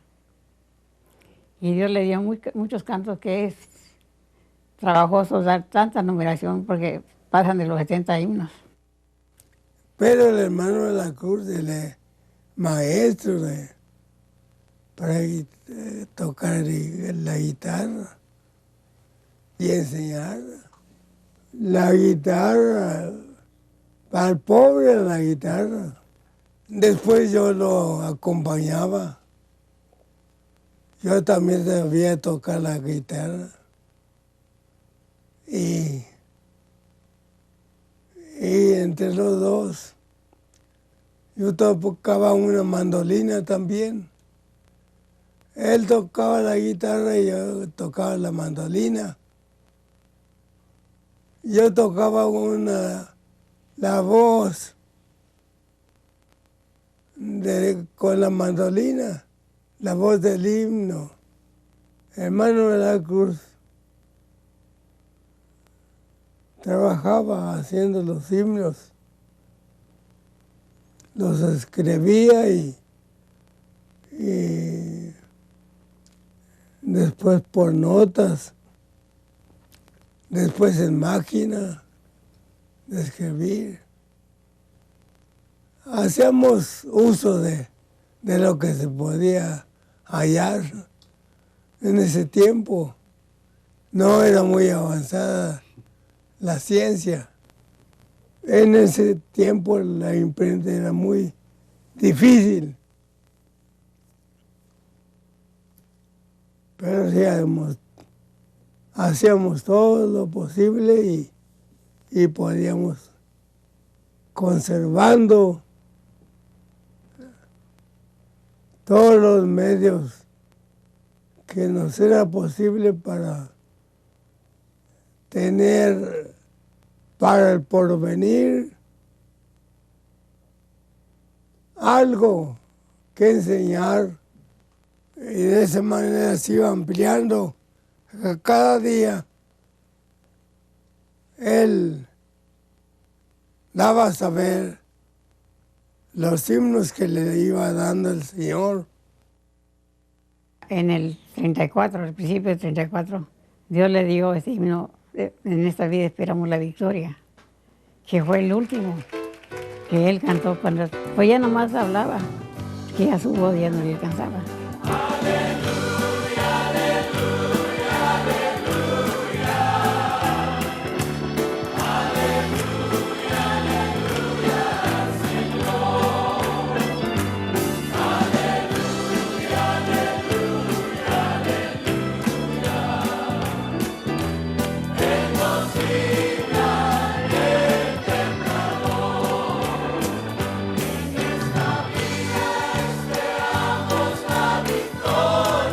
Y Dios le dio muchos cantos que es trabajoso dar tanta numeración porque pasan de los 70 himnos. Pero el hermano de la Cruz, el maestro para tocar la guitarra y enseñar la guitarra, para el pobre la guitarra. Después yo lo acompañaba. Yo también sabía tocar la guitarra. Y entre los dos, yo tocaba una mandolina también. Él tocaba la guitarra y yo tocaba la mandolina. Yo tocaba la voz con la mandolina, la voz del himno. Hermano de la Cruz trabajaba haciendo los himnos, los escribía y después por notas, después en máquina de escribir. Hacíamos uso de lo que se podía hallar en ese tiempo. No era muy avanzada la ciencia. En ese tiempo la imprenta era muy difícil. Pero sí, hacíamos todo lo posible y podíamos conservando todos los medios que nos era posible para tener para el porvenir algo que enseñar, y de esa manera se iba ampliando. Cada día él daba a saber los himnos que le iba dando el Señor. En el 34, al principio del 34, Dios le dio ese himno, en esta vida esperamos la victoria, que fue el último que él cantó cuando pues ya nomás hablaba, que ya su voz ya no le alcanzaba. Esperamos la victoria.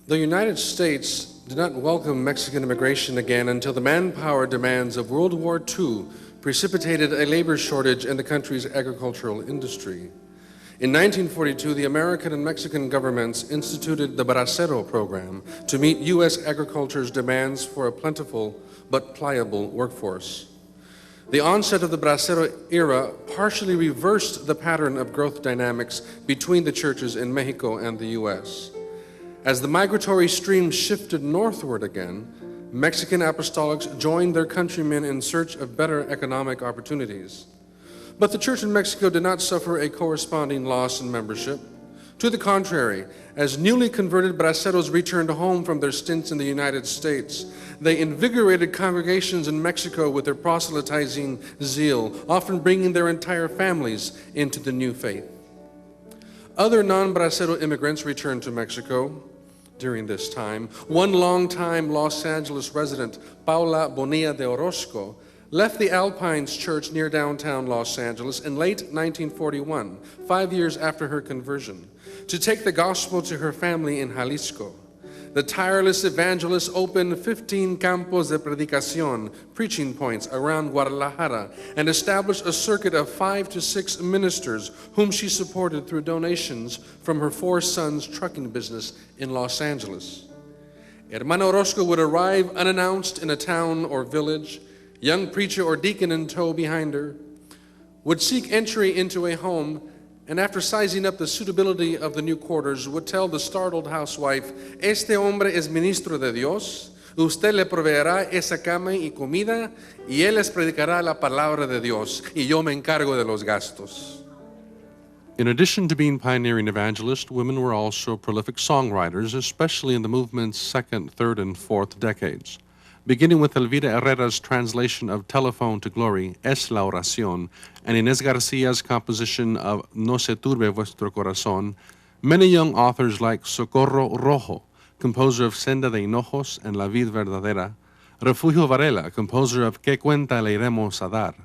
The United States did not welcome Mexican immigration again until the manpower demands of World War II precipitated a labor shortage in the country's agricultural industry. In 1942, the American and Mexican governments instituted the Bracero program to meet U.S. agriculture's demands for a plentiful but pliable workforce. The onset of the Bracero era partially reversed the pattern of growth dynamics between the churches in Mexico and the U.S. As the migratory stream shifted northward again, Mexican apostolics joined their countrymen in search of better economic opportunities. But the church in Mexico did not suffer a corresponding loss in membership. To the contrary, as newly converted braceros returned home from their stints in the United States, they invigorated congregations in Mexico with their proselytizing zeal, often bringing their entire families into the new faith. Other non-bracero immigrants returned to Mexico during this time. One longtime Los Angeles resident, Paula Bonilla de Orozco, left the Alpines Church near downtown Los Angeles in late 1941, 5 years after her conversion, to take the gospel to her family in Jalisco. The tireless evangelist opened 15 campos de predicación, preaching points around Guadalajara, and established a circuit of 5 to 6 ministers whom she supported through donations from her 4 sons' trucking business in Los Angeles. Hermana Orozco would arrive unannounced in a town or village, young preacher or deacon in tow behind her, would seek entry into a home, and after sizing up the suitability of the new quarters, would tell the startled housewife, "Este hombre es ministro de Dios, usted le proveerá esa cama y comida, y él les predicará la palabra de Dios, y yo me encargo de los gastos." In addition to being pioneering evangelists, women were also prolific songwriters, especially in the movement's second, third, and fourth decades. Beginning with Elvira Herrera's translation of Telephone to Glory, Es la Oración, and Inés Garcia's composition of No se turbe vuestro corazón, many young authors like Socorro Rojo, composer of Senda de Hinojos and La Vid Verdadera, Refugio Varela, composer of Que cuenta le iremos a dar,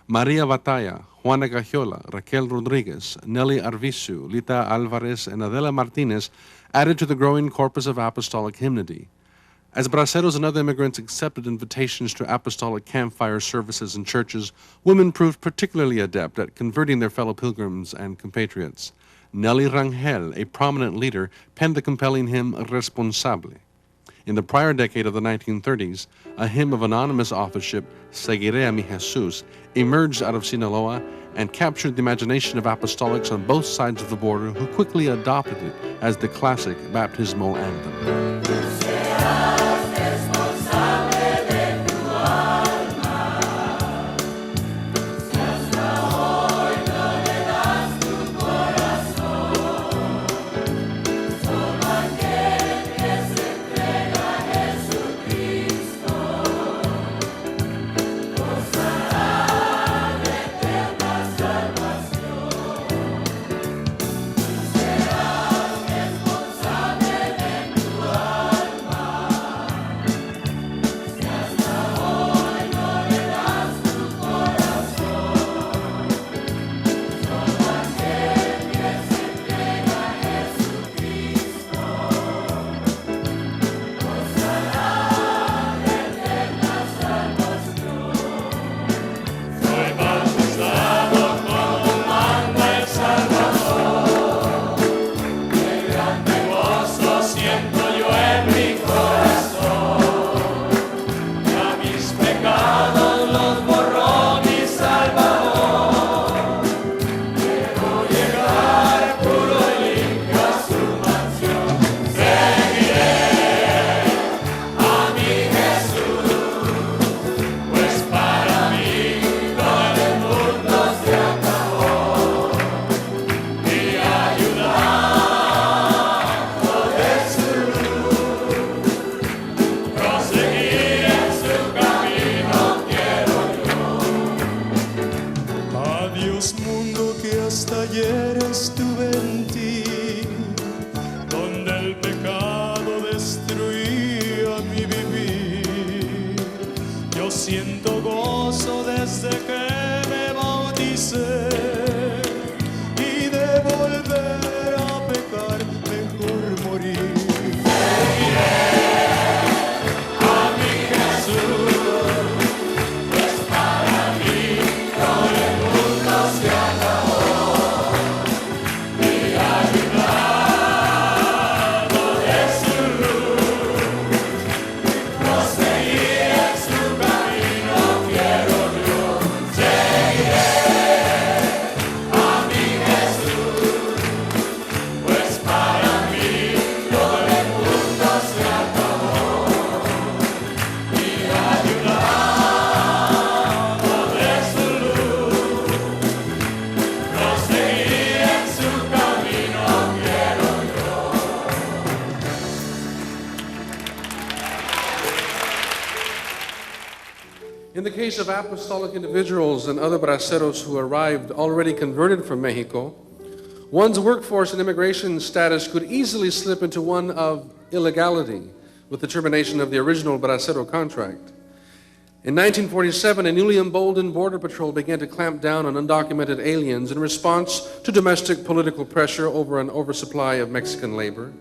Maria Batalla, Juana Gagiola, Raquel Rodriguez, Nelly Arvizu, Lita Alvarez, and Adela Martinez added to the growing corpus of apostolic hymnody. As braceros and other immigrants accepted invitations to apostolic campfire services in churches, women proved particularly adept at converting their fellow pilgrims and compatriots. Nelly Rangel, a prominent leader, penned the compelling hymn Responsable. In the prior decade of the 1930s, a hymn of anonymous authorship, Seguiré a mi Jesús, emerged out of Sinaloa and captured the imagination of apostolics on both sides of the border, who quickly adopted it as the classic baptismal anthem. In the case of apostolic individuals and other braceros who arrived already converted from Mexico, one's workforce and immigration status could easily slip into one of illegality with the termination of the original bracero contract. In 1947, a newly emboldened Border Patrol began to clamp down on undocumented aliens in response to domestic political pressure over an oversupply of Mexican labor.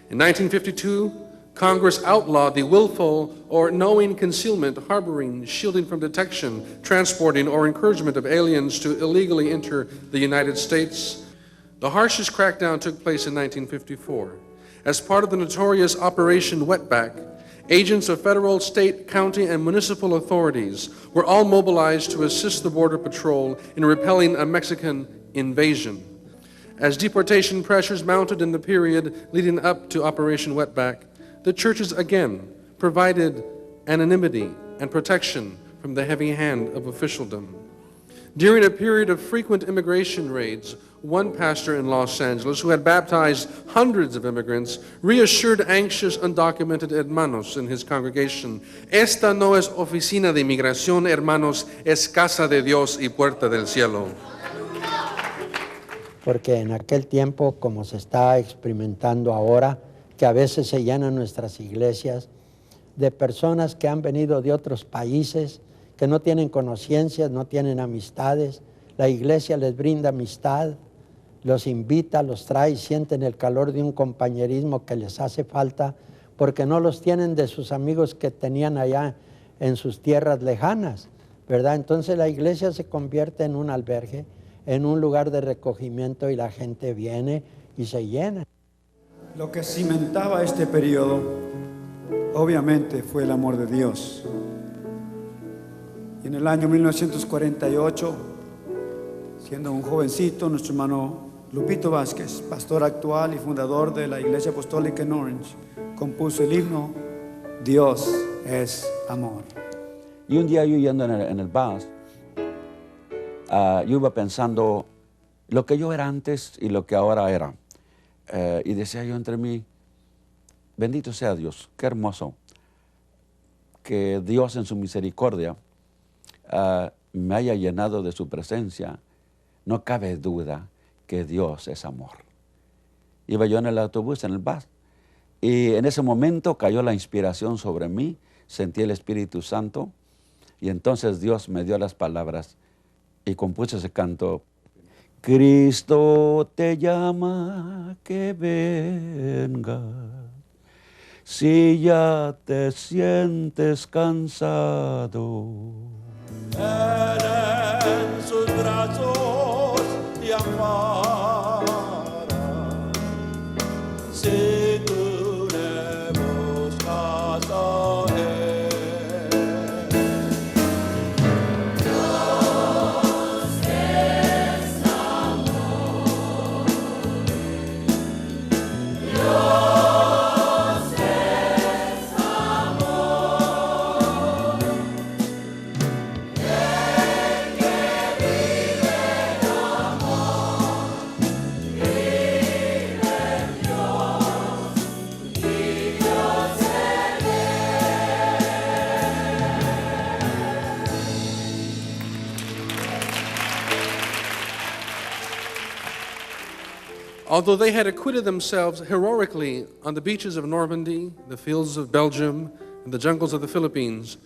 In 1952, Congress outlawed the willful or knowing concealment, harboring, shielding from detection, transporting, or encouragement of aliens to illegally enter the United States. The harshest crackdown took place in 1954. As part of the notorious Operation Wetback, agents of federal, state, county, and municipal authorities were all mobilized to assist the Border Patrol in repelling a Mexican invasion. As deportation pressures mounted in the period leading up to Operation Wetback, the churches again provided anonymity and protection from the heavy hand of officialdom. During a period of frequent immigration raids, one pastor in Los Angeles, who had baptized hundreds of immigrants, reassured anxious, undocumented hermanos in his congregation, "Esta no es oficina de inmigración, hermanos, es casa de Dios y puerta del cielo." Porque en aquel tiempo, como se está experimentando ahora, que a veces se llenan nuestras iglesias de personas que han venido de otros países, que no tienen conciencias, no tienen amistades, la iglesia les brinda amistad, los invita, los trae, sienten el calor de un compañerismo que les hace falta, porque no los tienen de sus amigos que tenían allá en sus tierras lejanas, ¿verdad? Entonces la iglesia se convierte en un albergue, en un lugar de recogimiento, y la gente viene y se llena. Lo que cimentaba este periodo, obviamente, fue el amor de Dios. Y en el año 1948, siendo un jovencito, nuestro hermano Lupito Vázquez, pastor actual y fundador de la Iglesia Apostólica en Orange, compuso el himno Dios es amor. Y un día yo yendo en el bus, yo iba pensando lo que yo era antes y lo que ahora era. Y decía yo entre mí, bendito sea Dios, qué hermoso que Dios en su misericordia me haya llenado de su presencia. No cabe duda que Dios es amor. Iba yo en el autobús, en el bus, y en ese momento cayó la inspiración sobre mí, sentí el Espíritu Santo, y entonces Dios me dio las palabras y compuse ese canto. Cristo te llama que venga, si ya te sientes cansado. En sus brazos te ampara, si tú le buscas a él. Dios es amor, Dios es amor. Although they had acquitted themselves heroically on the beaches of Normandy, the fields of Belgium, and the jungles of the Philippines,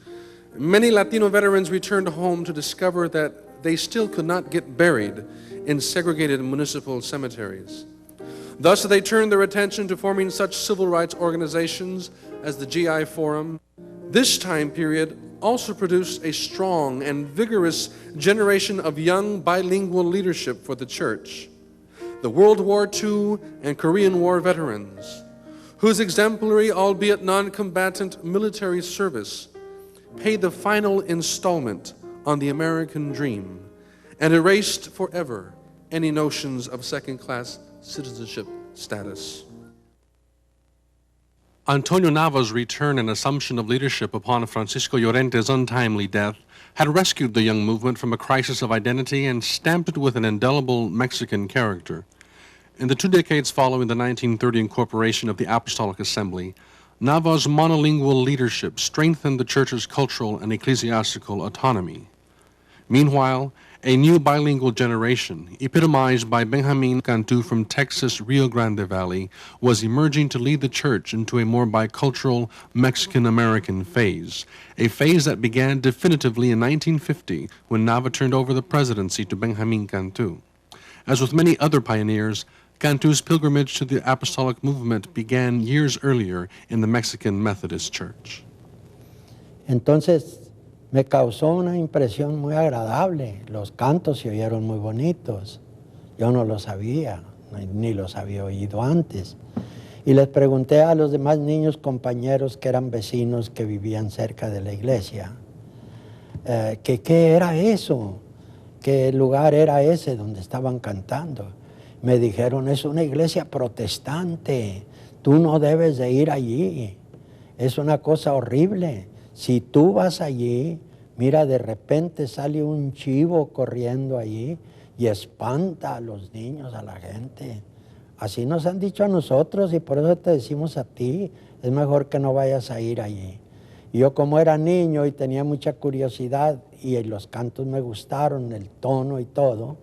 many Latino veterans returned home to discover that they still could not get buried in segregated municipal cemeteries. Thus, they turned their attention to forming such civil rights organizations as the GI Forum. This time period also produced a strong and vigorous generation of young bilingual leadership for the church. The World War II and Korean War veterans, whose exemplary, albeit non-combatant military service paid the final installment on the American dream and erased forever any notions of second-class citizenship status. Antonio Nava's return and assumption of leadership upon Francisco Llorente's untimely death had rescued the young movement from a crisis of identity and stamped it with an indelible Mexican character. In the 2 decades following the 1930 incorporation of the Apostolic Assembly, Nava's monolingual leadership strengthened the church's cultural and ecclesiastical autonomy. Meanwhile, a new bilingual generation, epitomized by Benjamin Cantu from Texas' Rio Grande Valley, was emerging to lead the church into a more bicultural Mexican-American phase, a phase that began definitively in 1950 when Nava turned over the presidency to Benjamin Cantu. As with many other pioneers, Cantu's pilgrimage to the apostolic movement began years earlier in the Mexican Methodist Church. Entonces me causó una impresión muy agradable. Los cantos se oyeron muy bonitos. Yo no los sabía, ni los había oído antes. Y les pregunté a los demás niños compañeros que eran vecinos que vivían cerca de la iglesia, que qué era eso, qué lugar era ese donde estaban cantando. Me dijeron, es una iglesia protestante, tú no debes de ir allí, es una cosa horrible. Si tú vas allí, mira, de repente sale un chivo corriendo allí y espanta a los niños, a la gente. Así nos han dicho a nosotros y por eso te decimos a ti, es mejor que no vayas a ir allí. Y yo como era niño y tenía mucha curiosidad y los cantos me gustaron, el tono y todo,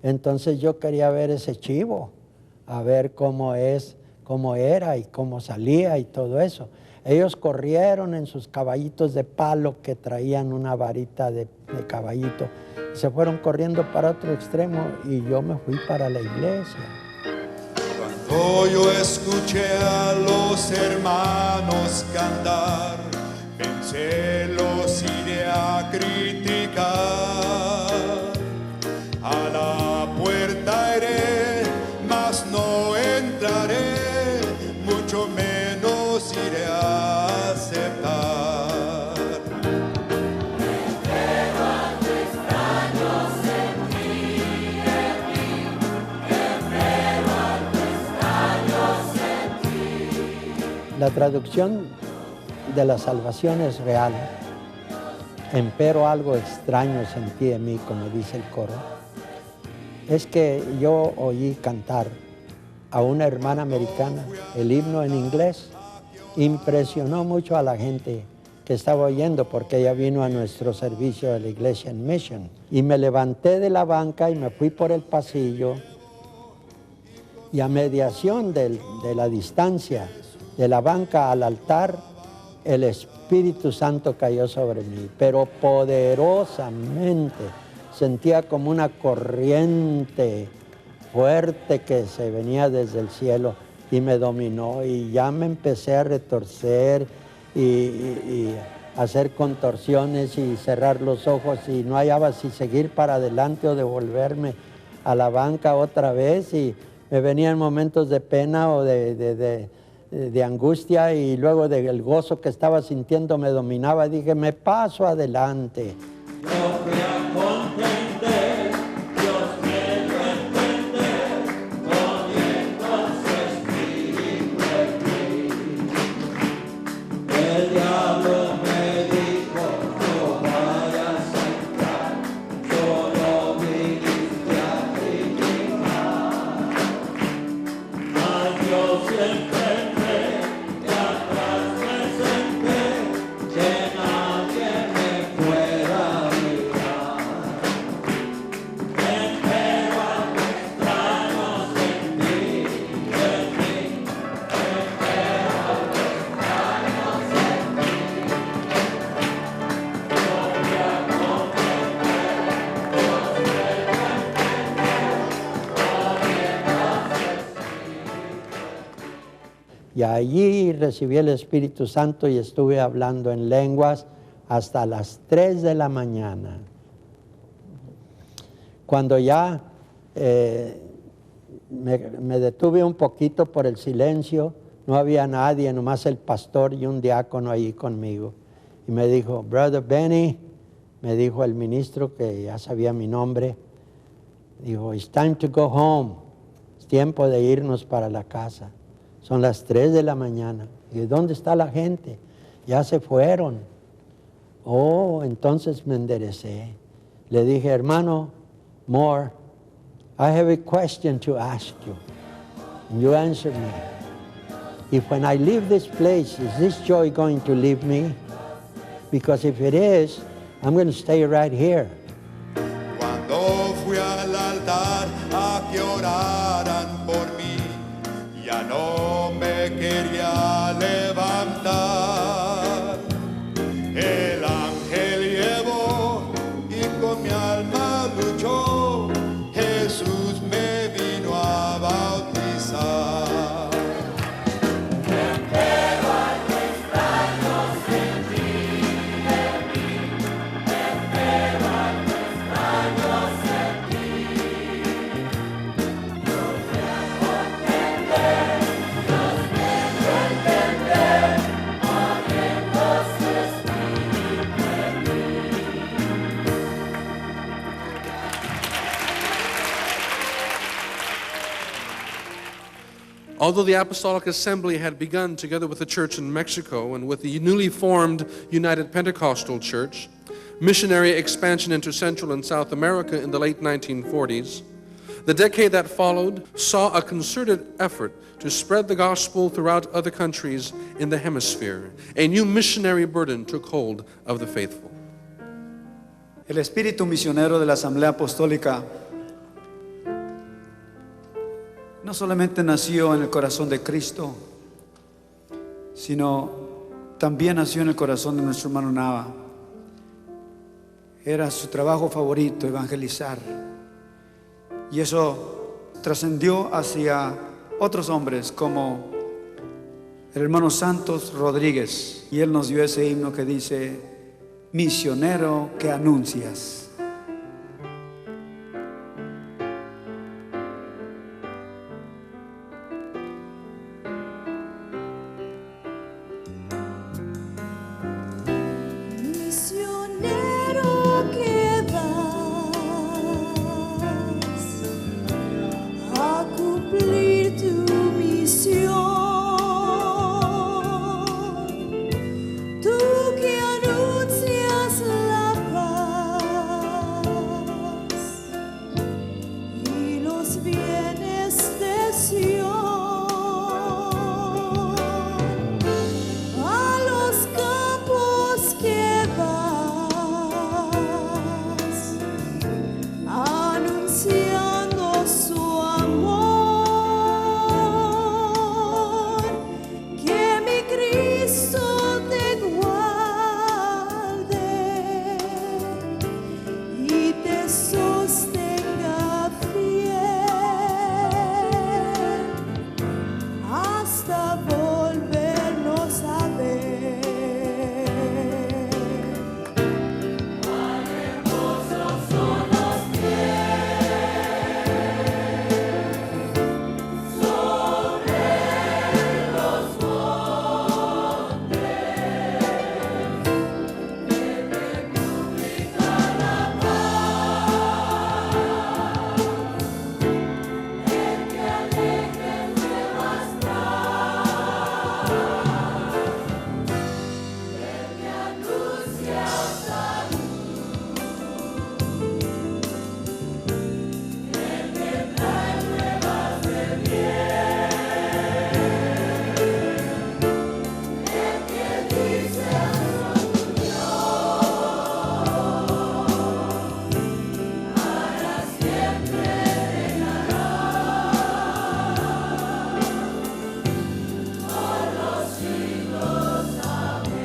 entonces yo quería ver ese chivo, a ver cómo era y cómo salía y todo eso. Ellos corrieron en sus caballitos de palo que traían una varita de caballito. Y se fueron corriendo para otro extremo y yo me fui para la iglesia. Cuando yo escuché a los hermanos cantar, pensé los iré a criticar. A la puerta iré, mas no entraré, mucho menos iré a aceptar. Pero algo extraño sentí en mí, pero algo extraño sentí. La traducción de la salvación es real. Empero algo extraño sentí en mí, como dice el coro. Es que yo oí cantar a una hermana americana el himno en inglés. Impresionó mucho a la gente que estaba oyendo porque ella vino a nuestro servicio de la iglesia en Mission. Y me levanté de la banca y me fui por el pasillo y a mediación de la distancia de la banca al altar, el Espíritu Santo cayó sobre mí, pero poderosamente. Sentía como una corriente fuerte que se venía desde el cielo y me dominó y ya me empecé a retorcer y hacer contorsiones y cerrar los ojos y no hallaba si seguir para adelante o devolverme a la banca otra vez y me venían momentos de pena o de angustia y luego del gozo que estaba sintiendo me dominaba y dije, me paso adelante. Y allí recibí el Espíritu Santo y estuve hablando en lenguas hasta las 3 de la mañana. Cuando ya me detuve un poquito por el silencio, no había nadie, nomás el pastor y un diácono ahí conmigo. Y me dijo, Brother Benny, me dijo el ministro que ya sabía mi nombre, dijo, it's time to go home, es tiempo de irnos para la casa. Son las 3 de la mañana. ¿Y dónde está la gente? Ya se fueron. Oh, entonces me enderecé. Le dije, hermano Moore, I have a question to ask you. And you answer me. if when I leave this place, is this joy going to leave me? Because if it is, I'm going to stay right here. Cuando fui al altar a que oraran por mí, ya no me quería levantar. El ángel llevó y con mi alma luchó. Jesús me vino a bautizar. Pero algo extraño sentí en mí. Pero algo extraño sentí. Dios me hago entender, Dios me hago entender, moviendo su espíritu en mí. Although the Apostolic Assembly had begun together with the church in Mexico and with the newly formed United Pentecostal Church, missionary expansion into Central and South America in the late 1940s, the decade that followed saw a concerted effort to spread the gospel throughout other countries in the hemisphere. A new missionary burden took hold of the faithful. El espíritu misionero de la Asamblea Apostólica no solamente nació en el corazón de Cristo, sino también nació en el corazón de nuestro hermano Nava. Era su trabajo favorito, evangelizar. Y eso trascendió hacia otros hombres como el hermano Santos Rodríguez. Y él nos dio ese himno que dice: misionero que anuncias. Misionero que vas a cumplir tu misión, tú que anuncias la paz y los bienes de Sion. A los campos que vas, anunciando su amor, que mi Cristo te guarde y te sostenga fiel hasta volvernos a ver. Cuán hermosos son los pies sobre los montes, que publica la paz, el que alegre nuevas trae, el que anuncia salud, el que trae nuevas de bien, el que dice a su para siempre reinará por los siglos. Amén.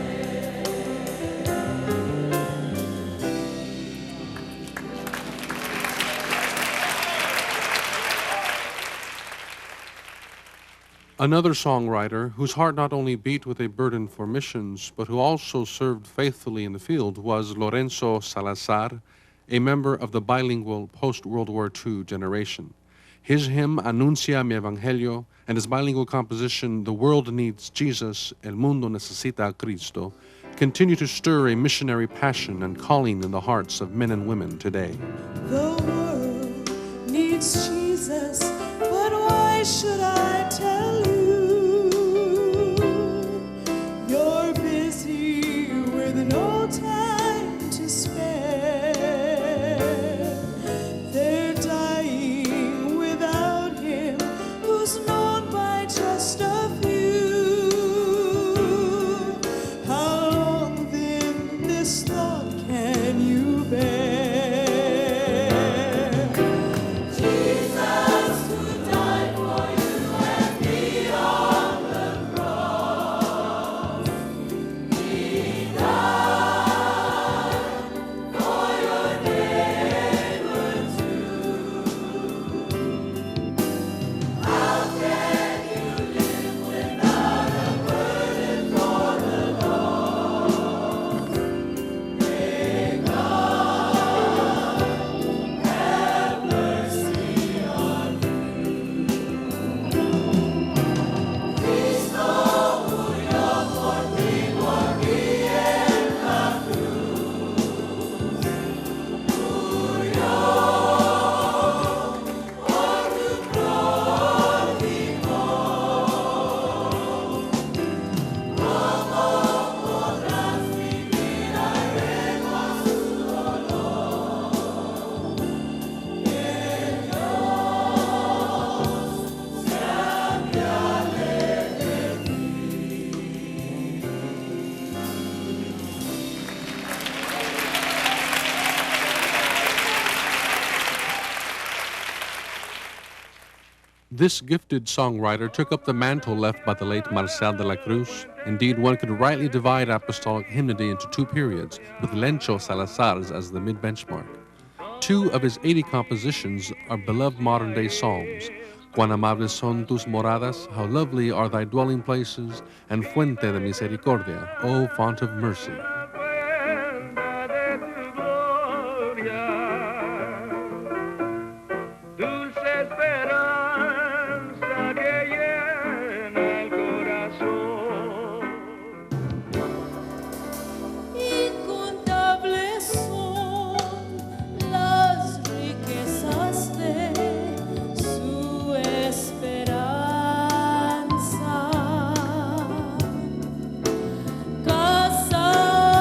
Another songwriter whose heart not only beat with a burden for missions, but who also served faithfully in the field was Lorenzo Salazar, a member of the bilingual post-World War II generation. His hymn, Anuncia mi Evangelio, and his bilingual composition, The World Needs Jesus, El Mundo Necesita a Cristo, continue to stir a missionary passion and calling in the hearts of men and women today. The world needs Jesus, but why should I tell you? You're busy with no time to spare. They're dying without him, who's known by just a few. This gifted songwriter took up the mantle left by the late Marcel de la Cruz. Indeed, one could rightly divide apostolic hymnody into two periods, with Lencho Salazar's as the mid-benchmark. 2 of his 80 compositions are beloved modern-day psalms. Cuán amables son tus moradas, how lovely are thy dwelling places, and Fuente de Misericordia, O font of mercy. Incontables son las riquezas de su esperanza. Casa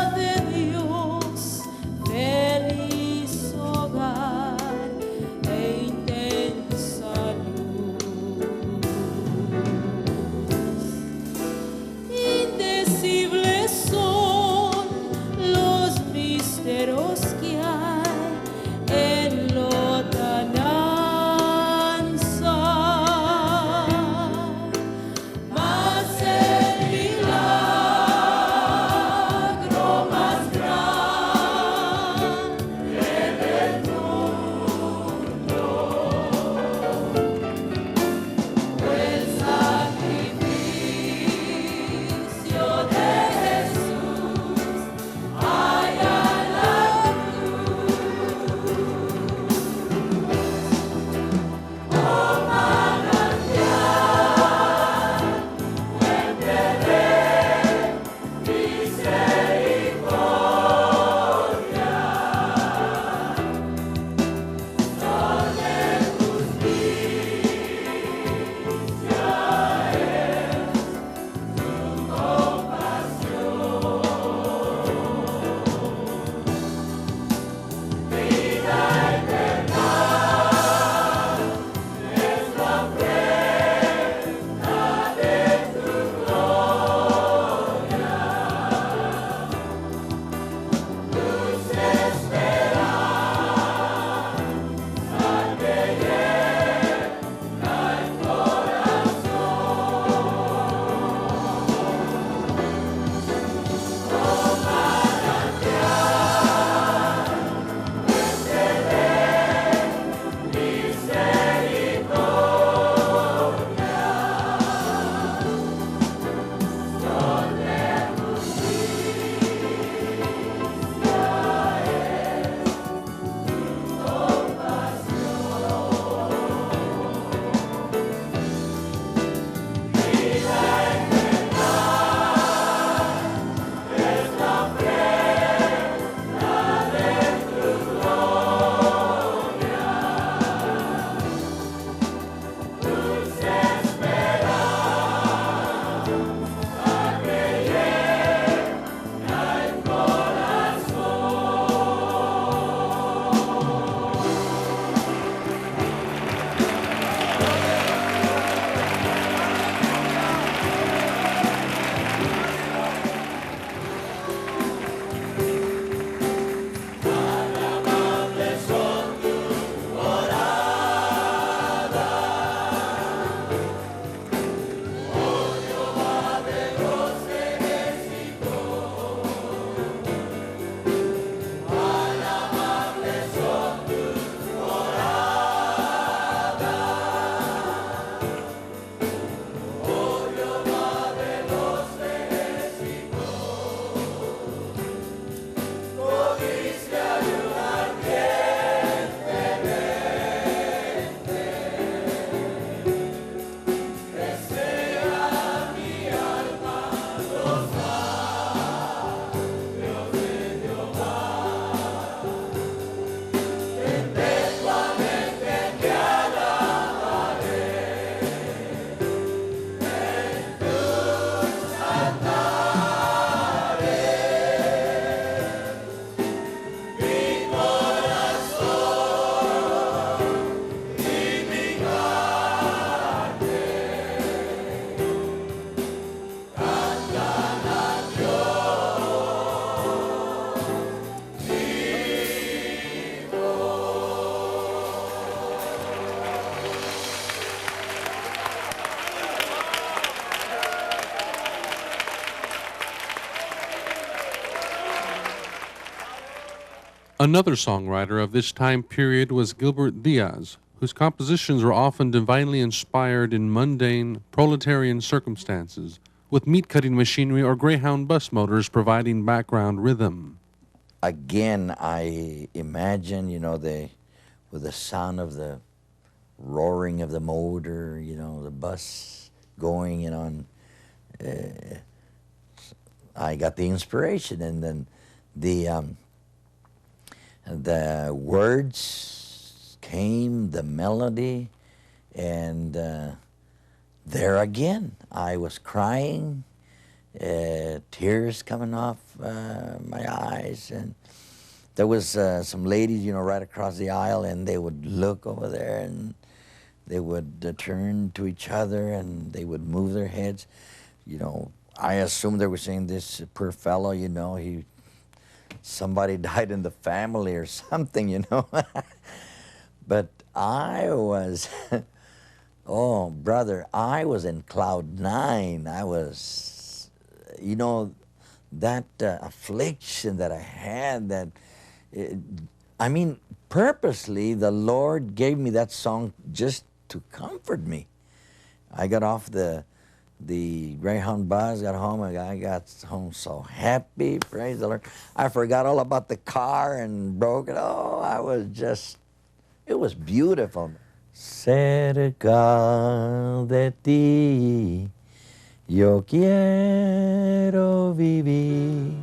Another songwriter of this time period was Gilbert Diaz, whose compositions were often divinely inspired in mundane, proletarian circumstances, with meat-cutting machinery or Greyhound bus motors providing background rhythm. Again, I imagine, with the sound of the roaring of the motor, the bus going, and I got the inspiration, and then the words came, the melody, and there again, I was crying, tears coming off my eyes, and there was some ladies, right across the aisle, and they would look over there, and they would turn to each other, and they would move their heads. I assumed they were saying, this poor fellow, somebody died in the family or something, But I was, oh, brother, I was in cloud nine. I was, that affliction that I had, purposely the Lord gave me that song just to comfort me. I got off the Greyhound bus, got home, and I got home so happy, praise the Lord. I forgot all about the car and broke it. Oh, it was beautiful. Cerca de ti, yo quiero vivir,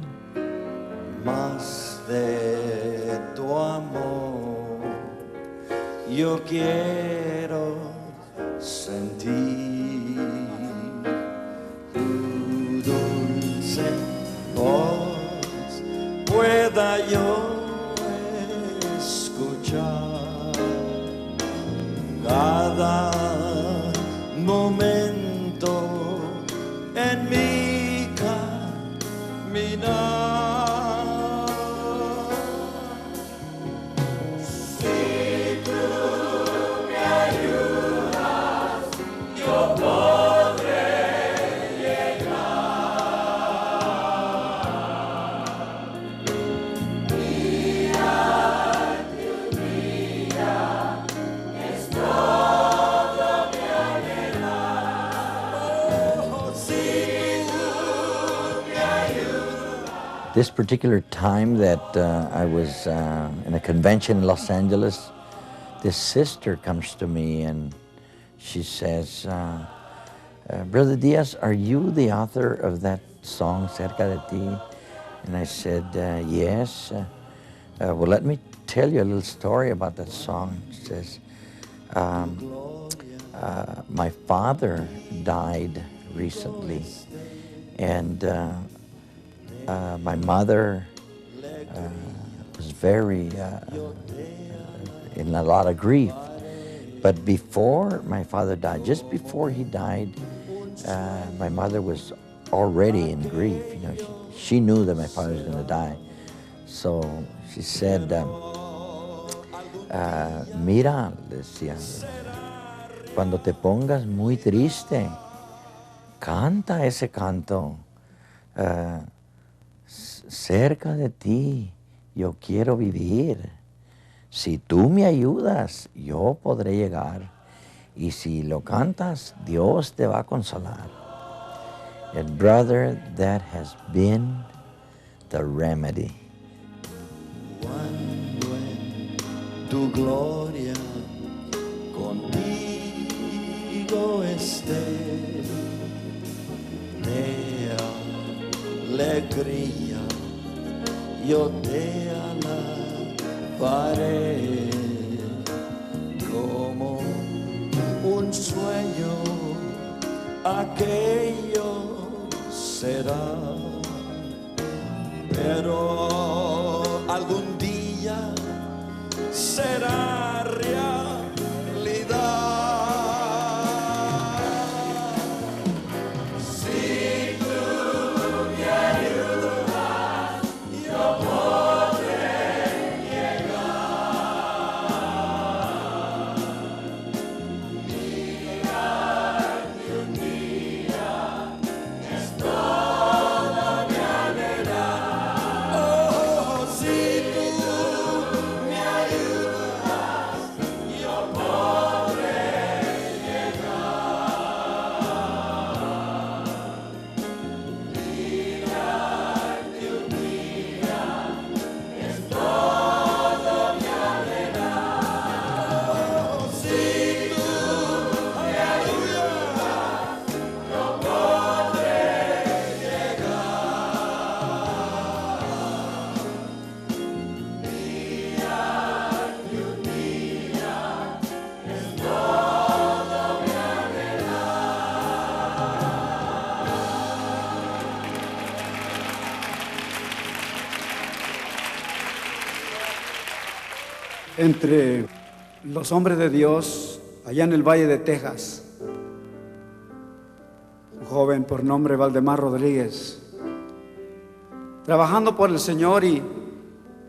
más de tu amor, yo quiero sentir. Voz pueda yo escuchar cada momento en mi caminar. Si tú me ayudas, yo podré this particular time that I was in a convention in Los Angeles, this sister comes to me and she says, Brother Diaz, are you the author of that song, Cerca de Ti? And I said, yes. Well, let me tell you a little story about that song. It says, my father died recently, and my mother was very in a lot of grief. But before my father died, just before he died, my mother was already in grief. She knew that my father was going to die. So she said, mira, decía, cuando te pongas muy triste, canta ese canto. Cerca de ti, yo quiero vivir. Si tú me ayudas, yo podré llegar. Y si lo cantas, Dios te va a consolar. And brother, that has been the remedy. Cuando en tu gloria contigo esté, de alegría yo te alabaré como un sueño, aquello será, pero algún día será realidad. entre los hombres de Dios allá en el Valle de Texas. Un joven por nombre Valdemar Rodríguez, trabajando por el Señor y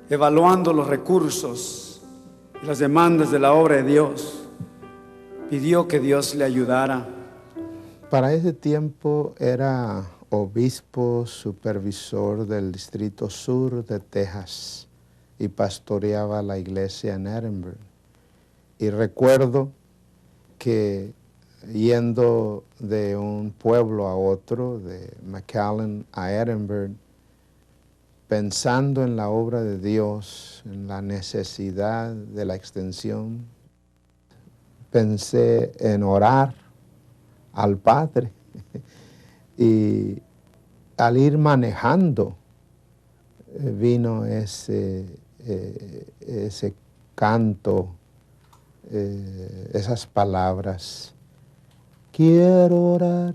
evaluando los recursos y las demandas de la obra de Dios, pidió que Dios le ayudara. Para ese tiempo era obispo supervisor del Distrito Sur de Texas y pastoreaba la iglesia en Edinburgh. Y recuerdo que yendo de un pueblo a otro, de McAllen a Edinburgh, pensando en la obra de Dios, en la necesidad de la extensión, pensé en orar al Padre. Y al ir manejando, vino ese canto, esas palabras. Quiero orar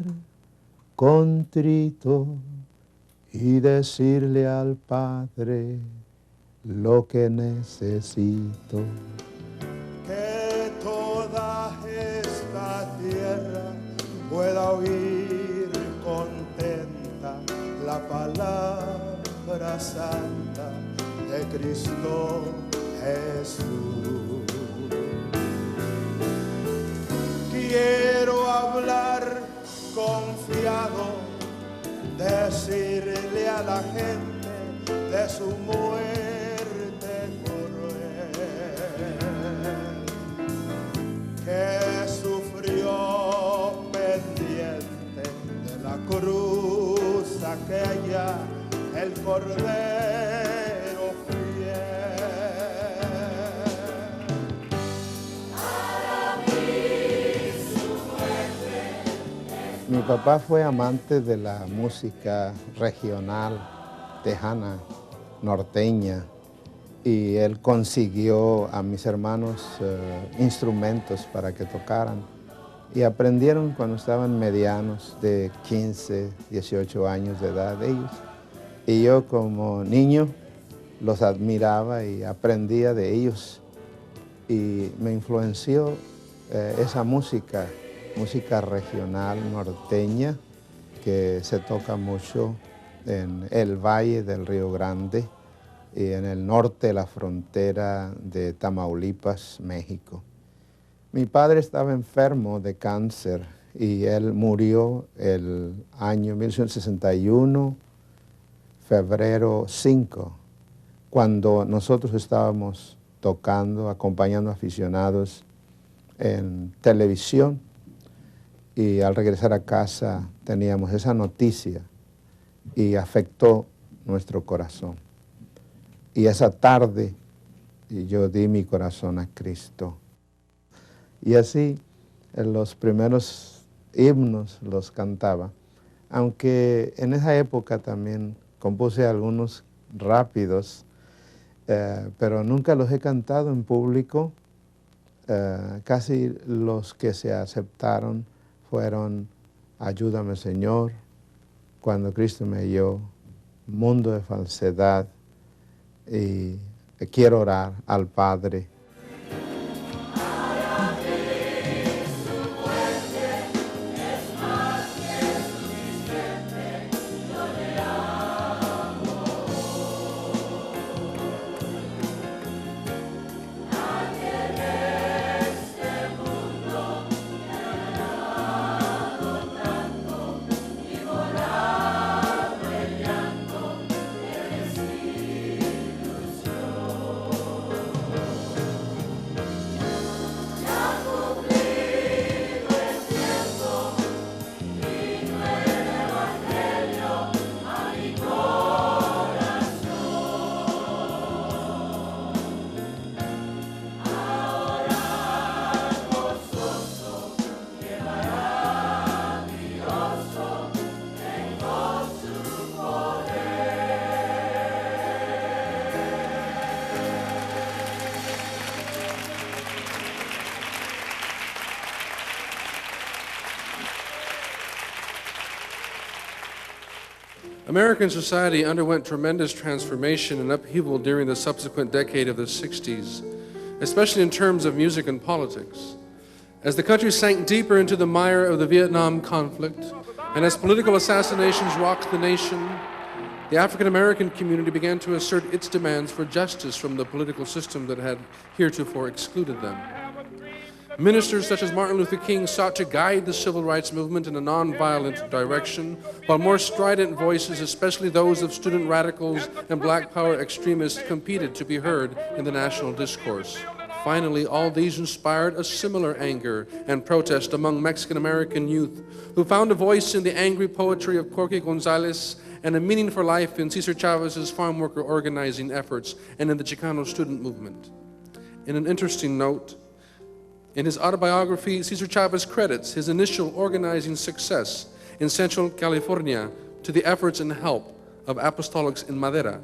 contrito y decirle al Padre lo que necesito. Que toda esta tierra pueda oír contenta la palabra santa de Cristo Jesús. Quiero hablar confiado, decirle a la gente de su muerte cruel, que sufrió pendiente de la cruz aquella, el Cordero fiel. Para mí su muerte es Mi papá fue amante de la música regional, tejana, norteña, y él consiguió a mis hermanos instrumentos para que tocaran. Y aprendieron cuando estaban medianos, de 15, 18 años de edad ellos. Y yo como niño los admiraba y aprendía de ellos. Y me influenció esa música regional norteña que se toca mucho en el Valle del Río Grande y en el norte de la frontera de Tamaulipas, México. Mi padre estaba enfermo de cáncer y él murió el año 1961, febrero 5, cuando nosotros estábamos tocando, acompañando aficionados en televisión, y al regresar a casa teníamos esa noticia y afectó nuestro corazón. Y esa tarde yo di mi corazón a Cristo. Y así los primeros himnos los cantaba, aunque en esa época también compuse algunos rápidos, pero nunca los he cantado en público. Casi los que se aceptaron fueron Ayúdame Señor, Cuando Cristo me halló, Mundo de falsedad y Quiero orar al Padre. American society underwent tremendous transformation and upheaval during the subsequent decade of the 60s. especially in terms of music and politics. As the country sank deeper into the mire of the Vietnam conflict, and as political assassinations rocked the nation, the African American community began to assert its demands for justice from the political system that had heretofore excluded them. Ministers such as Martin Luther King sought to guide the civil rights movement in a nonviolent direction, while more strident voices, especially those of student radicals and Black Power extremists, competed to be heard in the national discourse. Finally, all these inspired a similar anger and protest among Mexican American youth, who found a voice in the angry poetry of Corky Gonzalez and a meaning for life in Cesar Chavez's farm worker organizing efforts and in the Chicano student movement. In an interesting note, in his autobiography, Cesar Chavez credits his initial organizing success in Central California to the efforts and help of apostolics in Madera,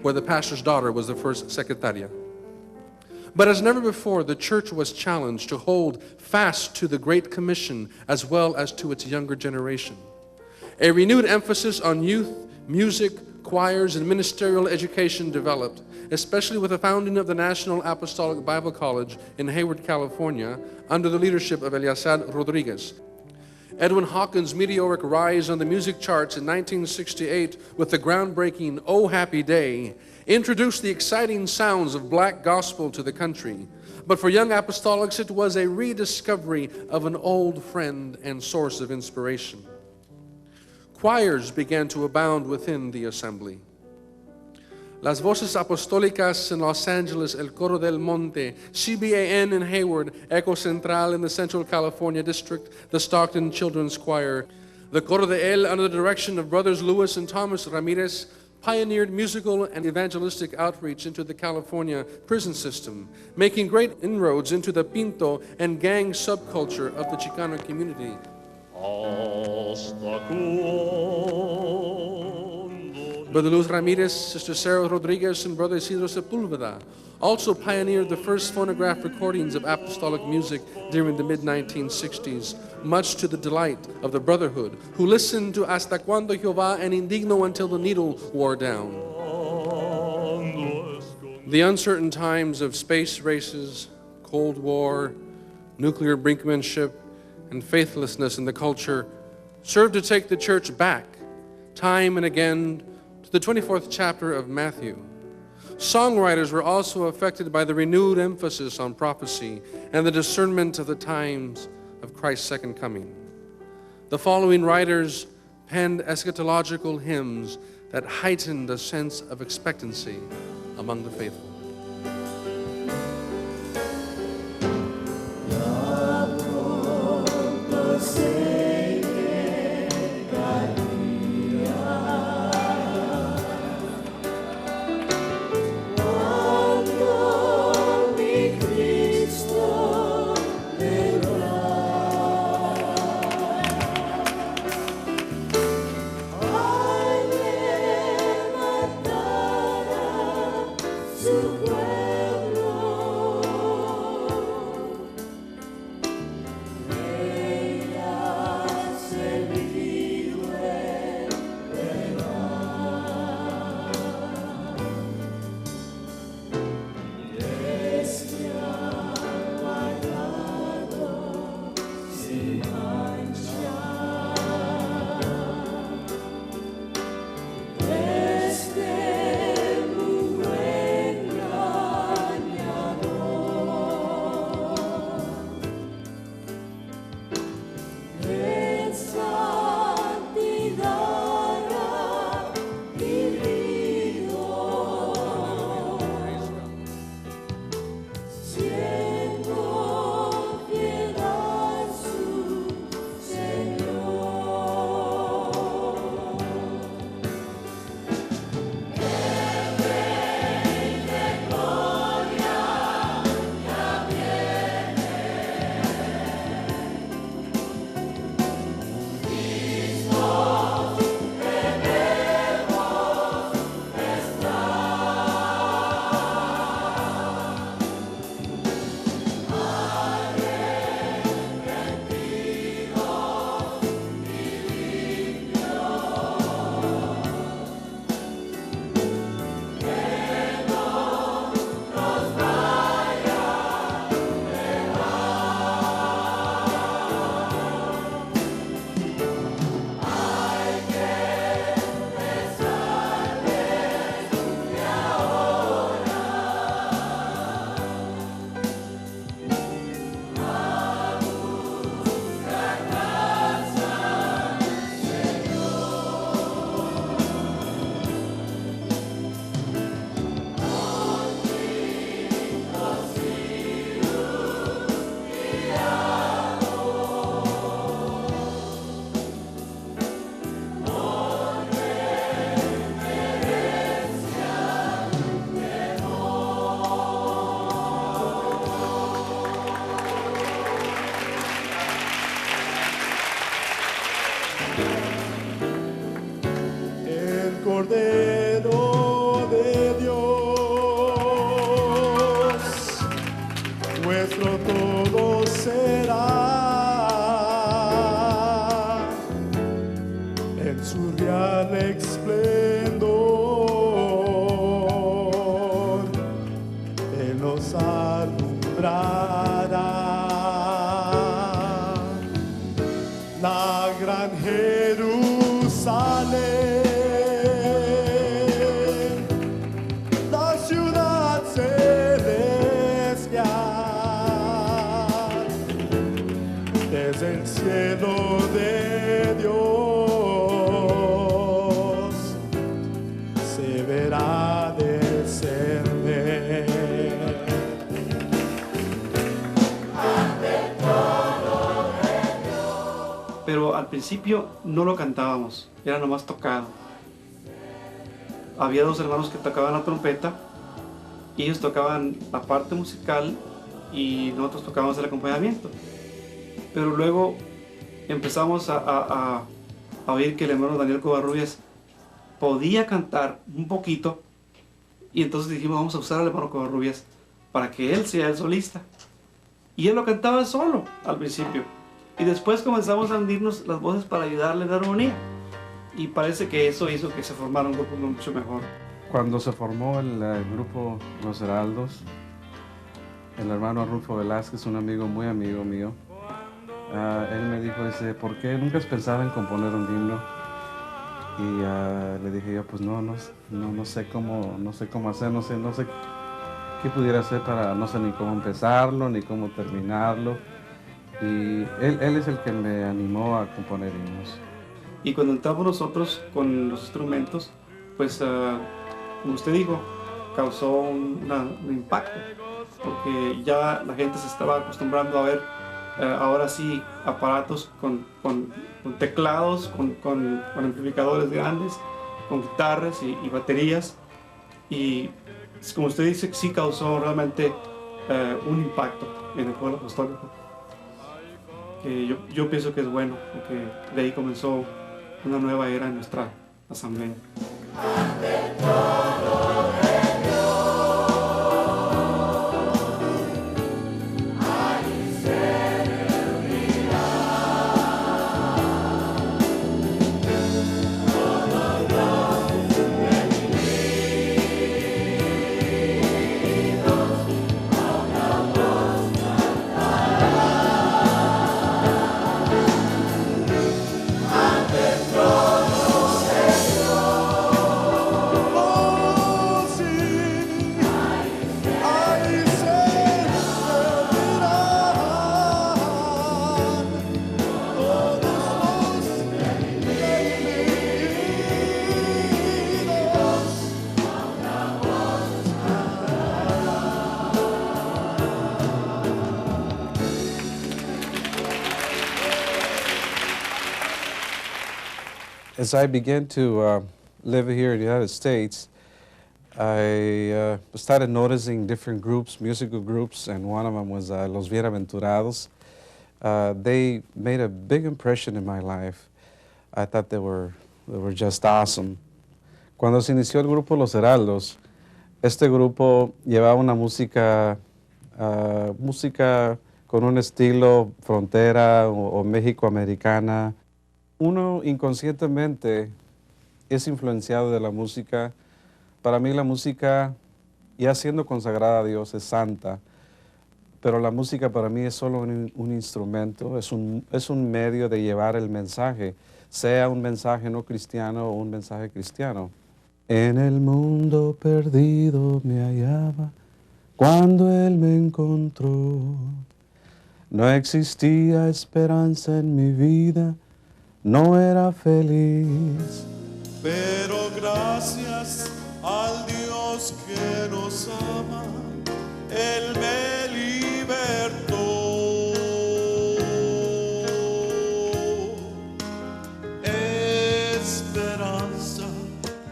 where the pastor's daughter was the first secretaria. But as never before, the church was challenged to hold fast to the Great Commission as well as to its younger generation. A renewed emphasis on youth, music, choirs, and ministerial education developed, especially with the founding of the National Apostolic Bible College in Hayward, California, under the leadership of Eliasad Rodriguez. Edwin Hawkins' meteoric rise on the music charts in 1968 with the groundbreaking "Oh Happy Day" introduced the exciting sounds of black gospel to the country. But for young apostolics, it was a rediscovery of an old friend and source of inspiration. Choirs began to abound within the assembly. Las Voces Apostólicas in Los Angeles, El Coro del Monte, CBAN in Hayward, Eco Central in the Central California District, the Stockton Children's Choir, the Coro de El, under the direction of brothers Louis and Thomas Ramirez, pioneered musical and evangelistic outreach into the California prison system, making great inroads into the Pinto and gang subculture of the Chicano community. Brother Luz Ramirez, Sister Sarah Rodriguez, and Brother Isidro Sepulveda also pioneered the first phonograph recordings of apostolic music during the mid-1960s, much to the delight of the Brotherhood, who listened to Hasta Cuando Jehová and Indigno until the needle wore down. The uncertain times of space races, Cold War, nuclear brinkmanship, and faithlessness in the culture served to take the church back, time and again, to the 24th chapter of Matthew. Songwriters were also affected by the renewed emphasis on prophecy and the discernment of the times of Christ's second coming. The following writers penned eschatological hymns that heightened a sense of expectancy among the faithful. To Cordero de Dios, nuestro todo será. En su real esplendor, Él nos alumbrará. La gran Jerusalén, la ciudad celestial, desde el cielo de Dios se verá descender. Pero al principio no lo cantábamos, era nomás tocado. Había dos hermanos que tocaban la trompeta y ellos tocaban la parte musical y nosotros tocábamos el acompañamiento. Pero luego empezamos a oír que el hermano Daniel Covarrubias podía cantar un poquito y entonces dijimos, vamos a usar al hermano Covarrubias para que él sea el solista. Y él lo cantaba solo al principio. Y después comenzamos a hundirnos las voces para ayudarle en armonía. Y parece que eso hizo que se formara un grupo mucho mejor. Cuando se formó el grupo Los Heraldos, el hermano Arnulfo Velázquez, un amigo, muy amigo mío, él me dijo, dice, ¿por qué nunca has pensado en componer un himno? Y le dije yo, pues no sé cómo hacer, no sé qué pudiera hacer para, no sé ni cómo empezarlo, ni cómo terminarlo. Y él es el que me animó a componer himnos. Y cuando entramos nosotros con los instrumentos, pues como usted dijo, causó un impacto, porque ya la gente se estaba acostumbrando a ver ahora sí aparatos con teclados, con amplificadores grandes, con guitarras y baterías, y como usted dice, sí causó realmente un impacto en el pueblo apostólico, que yo pienso que es bueno, porque de ahí comenzó una nueva era en nuestra asamblea. As I began to live here in the United States, I started noticing different groups, musical groups, and one of them was Los Bienaventurados. They made a big impression in my life. I thought they were just awesome. Cuando se inició el grupo Los Heraldos, este grupo llevaba una música con un estilo frontera o México-americana. Uno inconscientemente es influenciado de la música. Para mí la música, ya siendo consagrada a Dios, es santa, pero la música para mí es solo un instrumento, es un medio de llevar el mensaje, sea un mensaje no cristiano o un mensaje cristiano. En el mundo perdido me hallaba cuando Él me encontró. No existía esperanza en mi vida, no era feliz. Pero gracias al Dios que nos ama, Él me libertó. Esperanza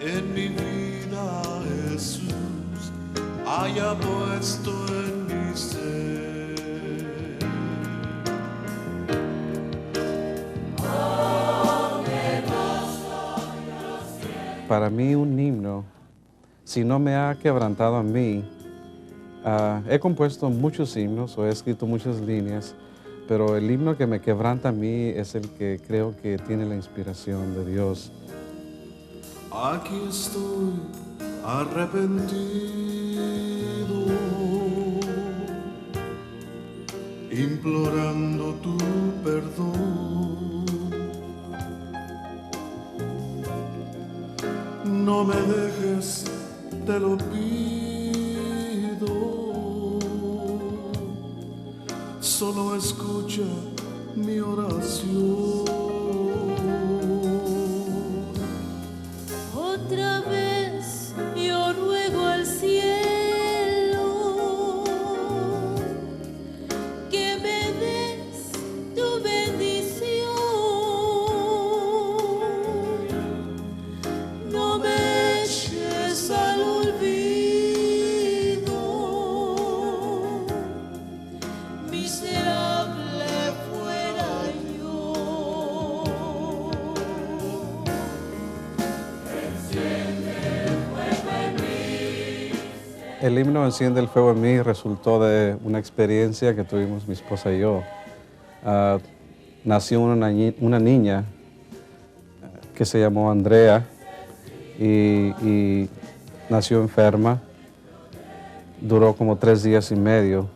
en mi vida Jesús haya puesto en mi ser. para mí un himno, si no me ha quebrantado a mí, he compuesto muchos himnos o he escrito muchas líneas, pero el himno que me quebranta a mí es el que creo que tiene la inspiración de Dios. Aquí estoy arrepentido, implorando tu perdón. No me dejes, te lo pido, solo escucha mi oración. Otra vez yo ruego al cielo que me des tu bendición. No me eches al olvido, miserable fuera yo. El himno Enciende el fuego en mí resultó de una experiencia que tuvimos mi esposa y yo. Nació una niña que se llamó Andrea y nació enferma. Duró como 3 días y medio.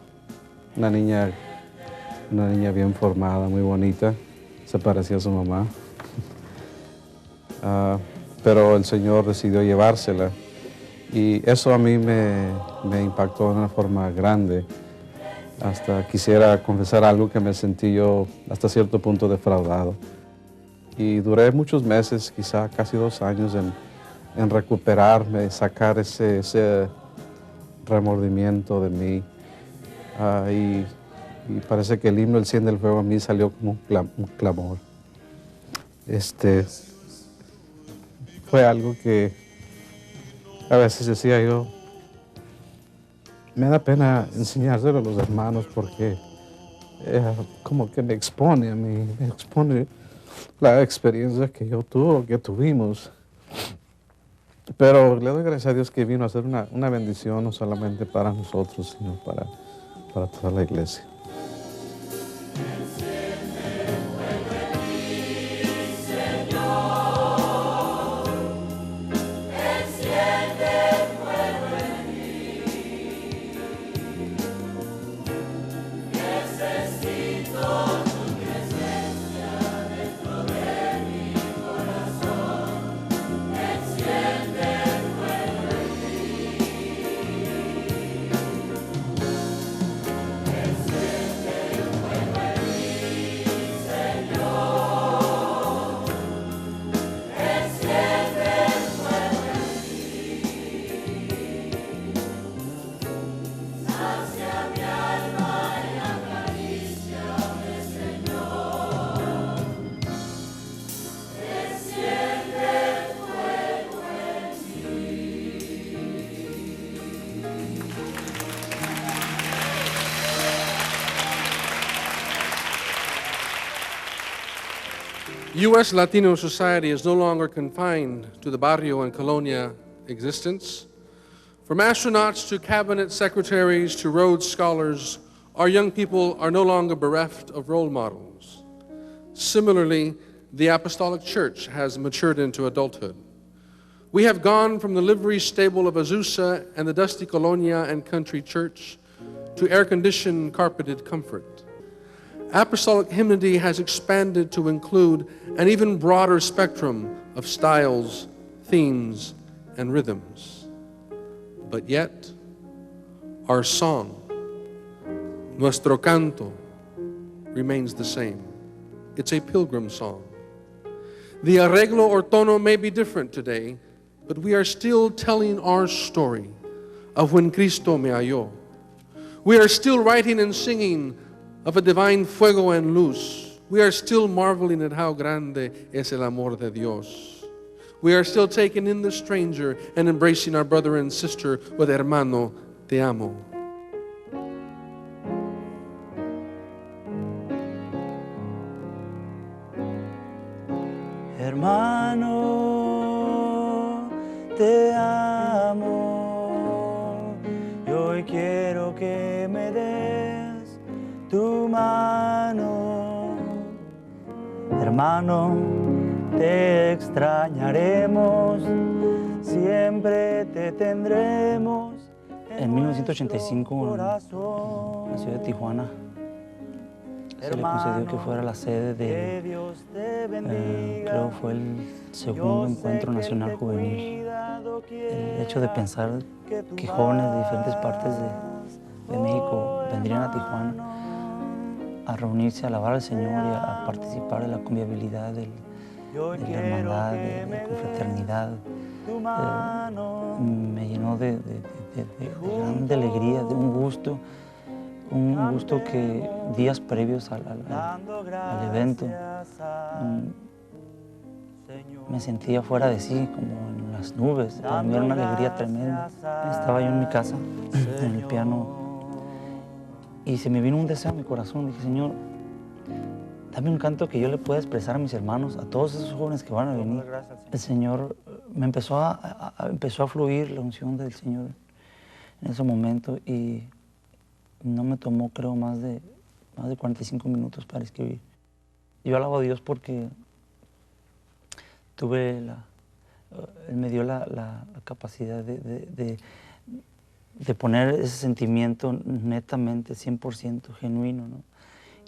Una niña bien formada, muy bonita. Se parecía a su mamá. Pero el Señor decidió llevársela. Y eso a mí me impactó de una forma grande. Hasta quisiera confesar algo que me sentí yo hasta cierto punto defraudado. Y duré muchos meses, quizá casi 2 años, en recuperarme, sacar ese remordimiento de mí. Y parece que el himno Enciende el fuego en mí salió como un clamor. Fue algo que a veces decía yo, me da pena enseñárselo a los hermanos porque como que me expone a mí, me expone la experiencia que yo tuve, que tuvimos. Pero le doy gracias a Dios que vino a ser una bendición no solamente para nosotros, sino para toda la iglesia. U.S. Latino society is no longer confined to the barrio and colonia existence. From astronauts to cabinet secretaries to Rhodes Scholars, our young people are no longer bereft of role models. Similarly, the Apostolic Church has matured into adulthood. We have gone from the livery stable of Azusa and the dusty colonia and country church to air-conditioned, carpeted comfort. Apostolic hymnody has expanded to include an even broader spectrum of styles, themes, and rhythms. But yet, our song, nuestro canto, remains the same. It's a pilgrim song. The arreglo or tono may be different today, but we are still telling our story of when Cristo me halló. We are still writing and singing of a divine fuego and luz. We are still marveling at how grande es el amor de Dios. We are still taking in the stranger and embracing our brother and sister with hermano, te amo. Hermano, te amo y hoy quiero que me des tu mano. Hermano, te extrañaremos, siempre te tendremos. En 1985, en la ciudad de Tijuana, se le concedió que fuera la sede de, creo fue el segundo encuentro nacional juvenil. El hecho de pensar que jóvenes de diferentes partes de México vendrían a Tijuana a reunirse, a alabar al Señor y a participar de la convivialidad, de la hermandad, de la confraternidad, me llenó de grande alegría, de un gusto que días previos al evento me sentía fuera de sí, como en las nubes. Para mí era una alegría tremenda. Estaba yo en mi casa, en el piano, y se me vino un deseo a mi corazón. Dije, Señor, dame un canto que yo le pueda expresar a mis hermanos, a todos esos jóvenes que van a venir. El Señor me empezó a fluir la unción del Señor en ese momento, y no me tomó, creo, más de 45 minutos para escribir. Yo alabo a Dios porque Él me dio la capacidad de poner ese sentimiento netamente, 100% genuino, ¿no?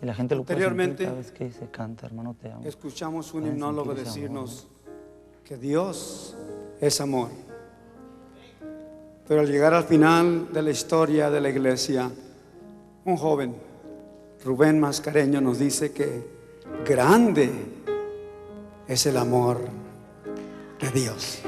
Y la gente lo puede sentir cada vez que se canta, hermano, te amo. Escuchamos un himnólogo decirnos que Dios es amor. Pero al llegar al final de la historia de la iglesia, un joven, Rubén Mascareño, nos dice que grande es el amor de Dios.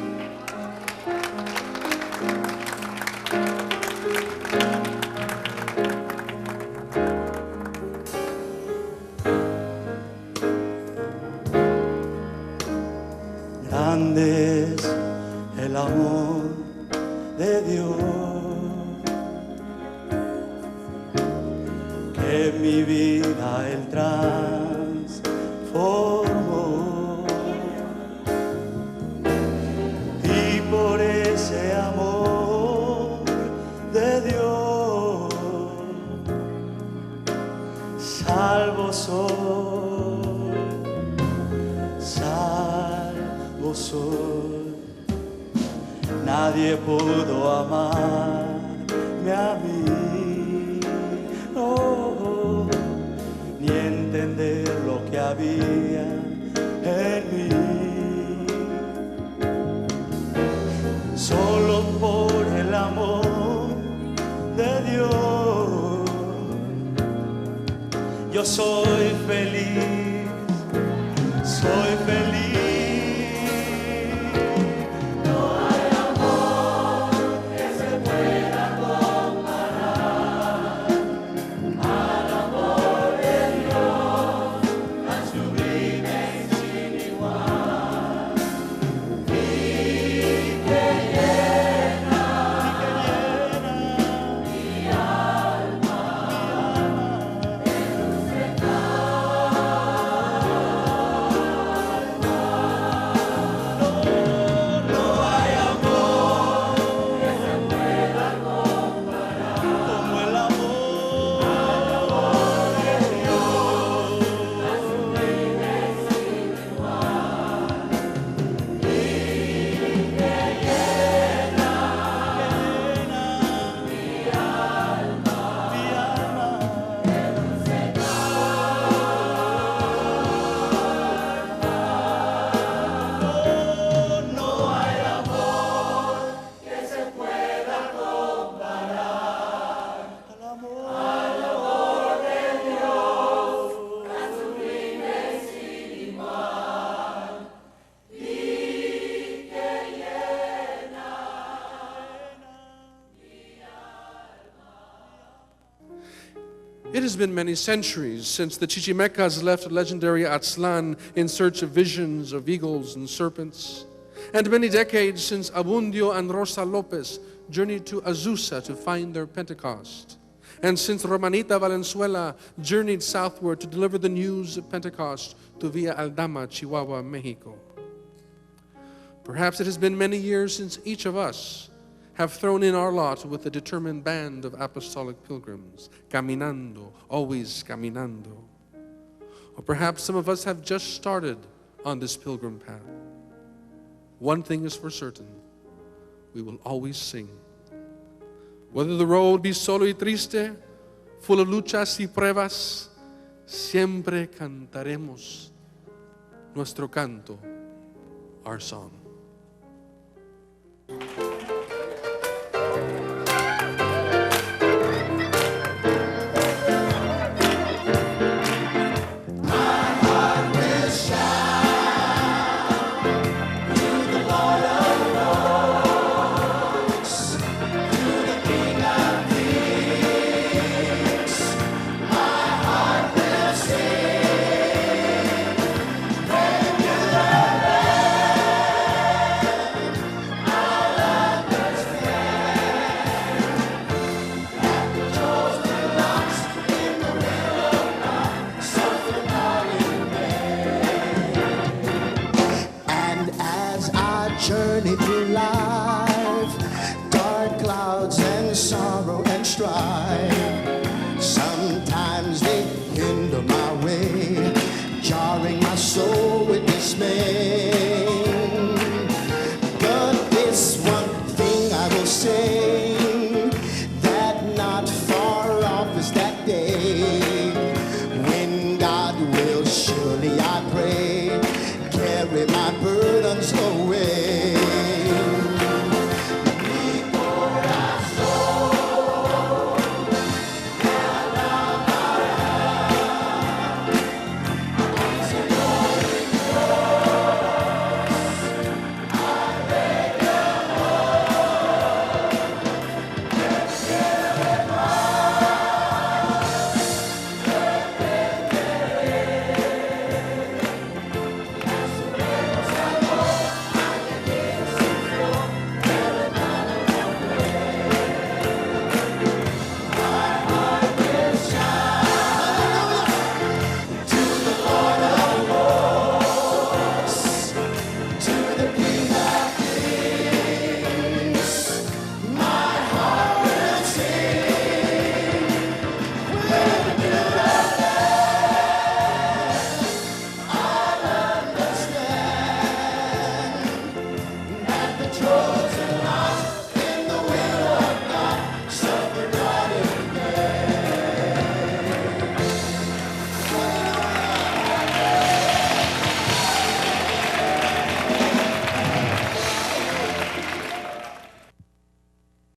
Grande es el amor de Dios, que mi vida Él transformó, y por ese amor de Dios salvo soy, salvo soy. Nadie pudo amarme a mí, oh, ni entender lo que había en mí. Solo por el amor de Dios yo soy feliz, soy feliz. It has been many centuries since the Chichimecas left legendary Atzlan in search of visions of eagles and serpents, and many decades since Abundio and Rosa Lopez journeyed to Azusa to find their Pentecost, and since Romanita Valenzuela journeyed southward to deliver the news of Pentecost to Villa Aldama, Chihuahua, Mexico. Perhaps it has been many years since each of us have thrown in our lot with a determined band of apostolic pilgrims, caminando, always caminando. Or perhaps some of us have just started on this pilgrim path. One thing is for certain, we will always sing. Whether the road be solo y triste, full of luchas y pruebas, siempre cantaremos nuestro canto, our song. Journey through life, dark clouds and sorrow and strife. Sometimes they hinder my way, jarring my soul with dismay. But this one thing I will say, that not far off is that day when God will surely, I pray, carry my burdens away.